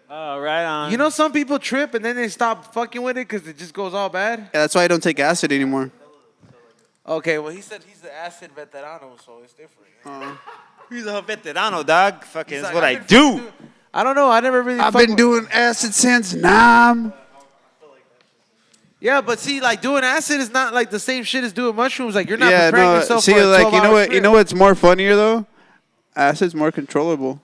Oh, right on. You know, some people trip and then they stop fucking with it because it just goes all bad. Yeah, that's why I don't take acid anymore. Okay, well, he said he's the acid veterano, so it's different. He's a veterano, dog. Fucking, He's that's like, what I I've been do. I don't know. I never really. I've fuck been with- doing acid since Nam. Yeah, but see, like doing acid is not like the same shit as doing mushrooms. Like you're not Yeah, preparing no. yourself See, for a like you know 12-hour what? You trip. know what's more funnier though? Acid's more controllable.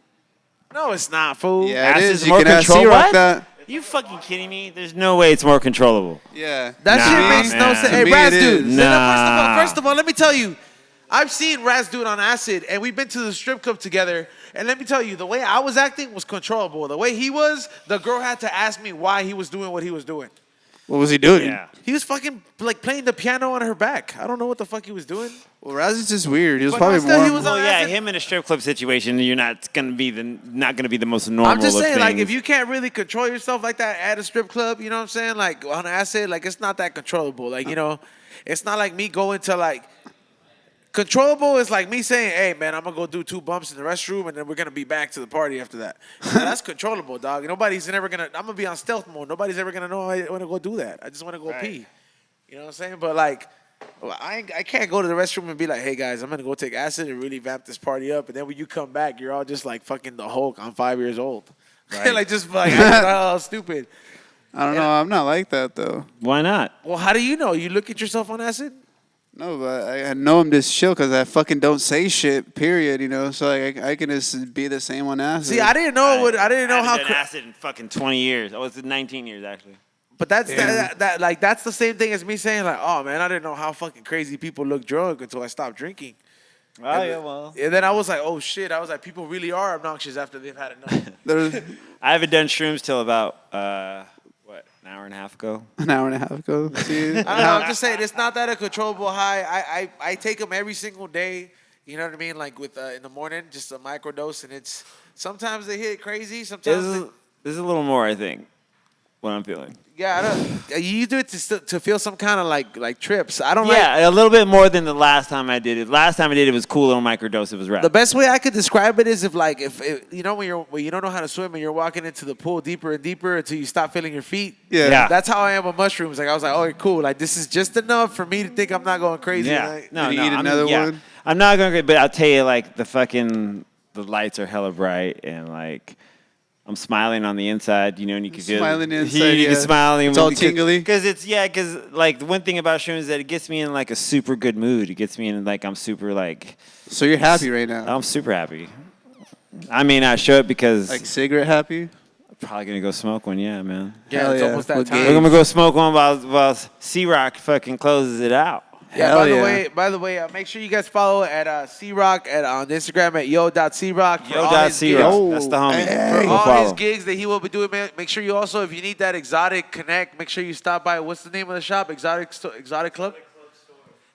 No, it's not, fool. Yeah, it Acid's is. You more can ask control- C-Rock what? that. You fucking kidding me? There's no way it's more controllable. Yeah. That Nah, shit makes no man. sense. To Hey, me Raz, it dude. is. No, Nah. first of all, let me tell you, I've seen Raz dude on acid, and we've been to the strip club together. And let me tell you, the way I was acting was controllable. The way he was, the girl had to ask me why he was doing what he was doing. What was he doing? Yeah. He was fucking like playing the piano on her back. I don't know what the fuck he was doing. Well, Raz is just weird. He was But probably still, more. he was Well, on yeah, acid. him in a strip club situation, you're not gonna be the most normal. I'm just of saying, like, things. if you can't really control yourself like that at a strip club, you know what I'm saying? Like, on acid, like, it's not that controllable. Like, you know, it's not like me going to, like, controllable is like me saying, hey, man, I'm going to go do 2 bumps in the restroom, and then we're going to be back to the party after that. You know, that's controllable, dog. Nobody's ever going to, I'm going to be on stealth mode. Nobody's ever going to know I want to go do that. I just want to go pee. You know what I'm saying? But, like, I can't go to the restroom and be like, hey, guys, I'm going to go take acid and really vamp this party up. And then when you come back, you're all just like fucking the Hulk. I'm 5 years old. Right. Like just like oh stupid. I don't know. I'm not like that though. Why not? Well, how do you know? You look at yourself on acid? No, but I know I'm just chill because I fucking don't say shit. Period. You know, so like I can just be the same on acid. See, I didn't know I didn't know I how. haven't done acid in fucking 20 years. Oh, it's 19 years actually. But that's like that's the same thing as me saying like, oh man, I didn't know how fucking crazy people look drunk until I stopped drinking. Oh yeah, well. And then I was like, oh shit. I was like, people really are obnoxious after they've had enough. I haven't done shrooms till about an hour and a half ago. An hour and a half ago. See, I don't know. I'm just saying it's not that a controllable high. I take them every single day. You know what I mean? Like with in the morning, just a microdose, and it's sometimes they hit crazy. Sometimes This is a little more, I think, what I'm feeling. yeah. I don't, you do it to feel some kind of like trips. I don't Yeah, a little bit more than the last time I did it. Last time I did it was cool little microdose. It was rap. The best way I could describe it is if you know when you don't know how to swim and you're walking into the pool deeper and deeper until you stop feeling your feet. Yeah. That's how I am with mushrooms. Like I was like, oh, cool. Like this is just enough for me to think I'm not going crazy. Yeah. Like, No, Did you no. eat another one? I'm not going to, but I'll tell you, like, the lights are hella bright and, like, I'm smiling on the inside, you know, and you can feel Smiling inside, you can yeah. smile. It's all tingly. Because like, the one thing about shrooms is that it gets me in, like, a super good mood. It gets me in, like, I'm super, like... So you're happy right now? I'm super happy. I mean, I show it because... Like cigarette happy? I'm probably going to go smoke one, yeah, man. yeah, Hell it's yeah. almost that What time. We're going to go smoke one while C-Rock fucking closes it out. Yeah, Hell by the way, make sure you guys follow at C-Rock on Instagram at yo.crock. Yo.C-Rock. That's the homie. For Go all follow. his gigs that he will be doing, man, make sure you also, if you need that exotic connect, make sure you stop by. What's the name of the shop? Exotic Club?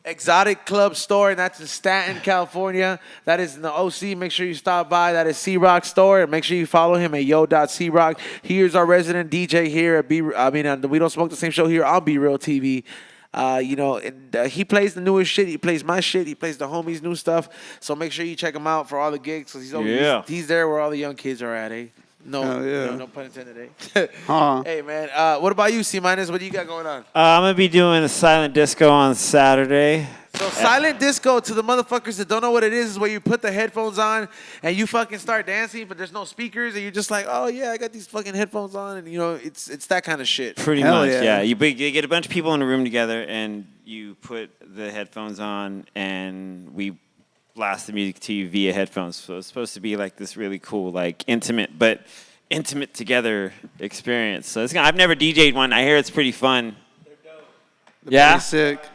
Exotic Club Store, and that's in Staten, California. That is in the OC. Make sure you stop by. That is C-Rock Store, and make sure you follow him at yo.crock. Here's our resident DJ here at We Don't Smoke the Same Show here on Be Real TV. You know, and he plays the newest shit. He plays my shit. He plays the homies' new stuff. So make sure you check him out for all the gigs. Cause he's there where all the young kids are at, eh? No, no pun intended, eh? Hey, man. What about you, C-Minus? What do you got going on? I'm going to be doing a silent disco on Saturday. So silent disco, to the motherfuckers that don't know what it is where you put the headphones on and you fucking start dancing, but there's no speakers, and you're just like, oh yeah, I got these fucking headphones on, and you know, it's that kind of shit. Pretty Hell much, yeah. yeah. You get a bunch of people in a room together, and you put the headphones on, and we blast the music to you via headphones. So it's supposed to be like this really cool, like intimate together experience. So I've never DJ'd one. I hear it's pretty fun. They're dope. Yeah. Pretty sick.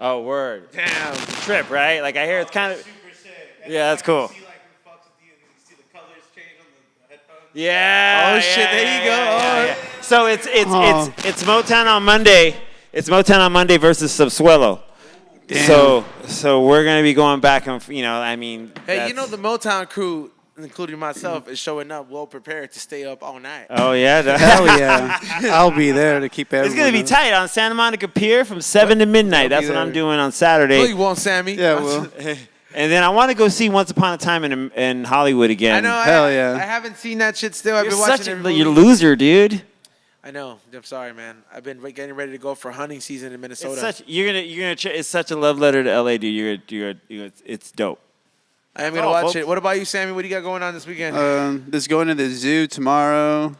Oh, word. Damn. Trip, right? Like I hear it's kind of. Super sick. Yeah, that's cool. See, like, who fucks with you, and you see the colors change on the headphones. Yeah. Oh, shit, there you go. Yeah. So it's Motown on Monday. It's Motown on Monday versus Subsuelo. Damn. So we're gonna be going back and I mean. Hey, you know the Motown crew, including myself, is showing up well prepared to stay up all night. Oh yeah. Hell yeah. I'll be there to keep everyone. It's gonna be up. tight on Santa Monica Pier from 7 to midnight. That's what I'm doing on No, Saturday. you won't, Sammy. Yeah, well. And then I want to go see Once Upon a Time in Hollywood again. I know. Hell yeah. I haven't seen that shit still. I've You're been watching such every you're a movie. loser, dude. I know. I'm sorry, man. I've been getting ready to go for hunting season in Minnesota. It's such a love letter to LA, dude. It's dope. I am gonna watch it. What about you, Sammy? What do you got going on this weekend? Just going to the zoo tomorrow.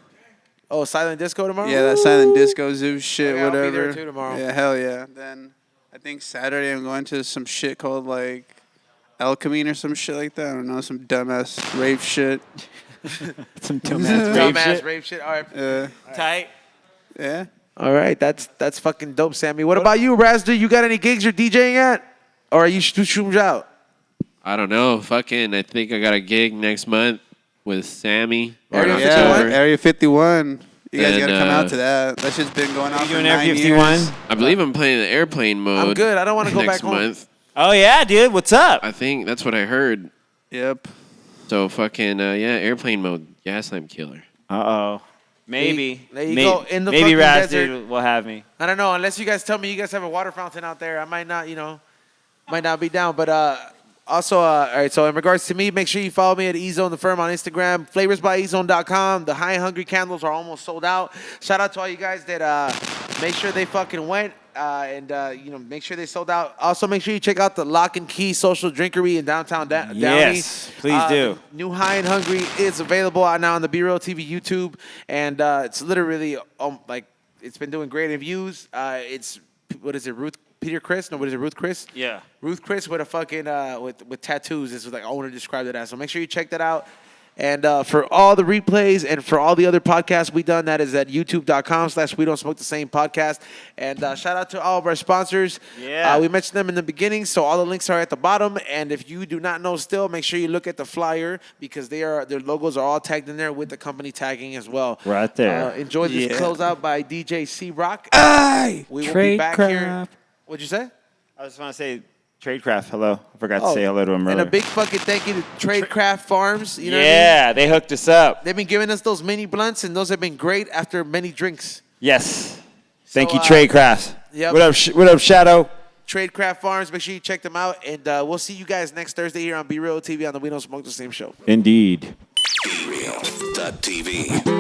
Oh, silent disco tomorrow. Yeah, that silent disco zoo shit, Okay, I'll be whatever. there too tomorrow. Yeah, hell yeah. Then I think Saturday I'm going to some shit called like accompany or some shit like that. I don't know, some dumbass rave shit. Some dumbass Rape shit. All right. Tight. Yeah. All right. That's fucking dope, Sammy. What about you, Razda? You got any gigs you're DJing at, or are you shrooms out? I don't know. Fucking, I think I got a gig next month with Sammy. Or Area in 51? October. Area 51. You guys And, gotta come out to that. That shit's been going on You for doing 9 Area 51? years. I believe I'm playing the airplane mode. I'm good. I don't want to go next back home. month. Oh yeah, dude. What's up? I think that's what I heard. Yep. So fucking airplane mode, Gaslamp Killer. Uh-oh. Maybe. There you go, in the maybe fucking Raz desert. dude will have me. I don't know. Unless you guys tell me you guys have a water fountain out there, I might not. Might not be down. But also, all right. So in regards to me, make sure you follow me at Ezone the Firm on Instagram. FlavorsByEzone.com. The High and Hungry candles are almost sold out. Shout out to all you guys that make sure they fucking went. and make sure they sold out. Also, make sure you check out the Lock and Key Social Drinkery in downtown Downey. Yes, please do. New High and Hungry is available now on the Be Real TV YouTube, and it's literally it's been doing great reviews. It's what is it, Ruth Chris? Yeah. Ruth Chris with a fucking with tattoos. This is like I want to describe it as. So make sure you check that out. And for all the replays and for all the other podcasts we done, that is at youtube.com/We Don't Smoke the Same podcast. And shout out to all of our sponsors. Yeah. We mentioned them in the beginning, so all the links are at the bottom. And if you do not know still, make sure you look at the flyer because their logos are all tagged in there with the company tagging as well. Right there. Enjoy this closeout by DJ C-Rock. We will be Trade back craft. here. What'd you say? I just want to say Tradecraft, hello. I forgot to say hello to him earlier. And a big fucking thank you to Tradecraft Farms. You know what I mean? They hooked us up. They've been giving us those mini blunts, and those have been great after many drinks. Yes. Thank So, you, Tradecraft. Yep. What up, Shadow? Tradecraft Farms. Make sure you check them out, and we'll see you guys next Thursday here on Be Real TV on the We Don't Smoke the Same show. Indeed. Be Real. TV.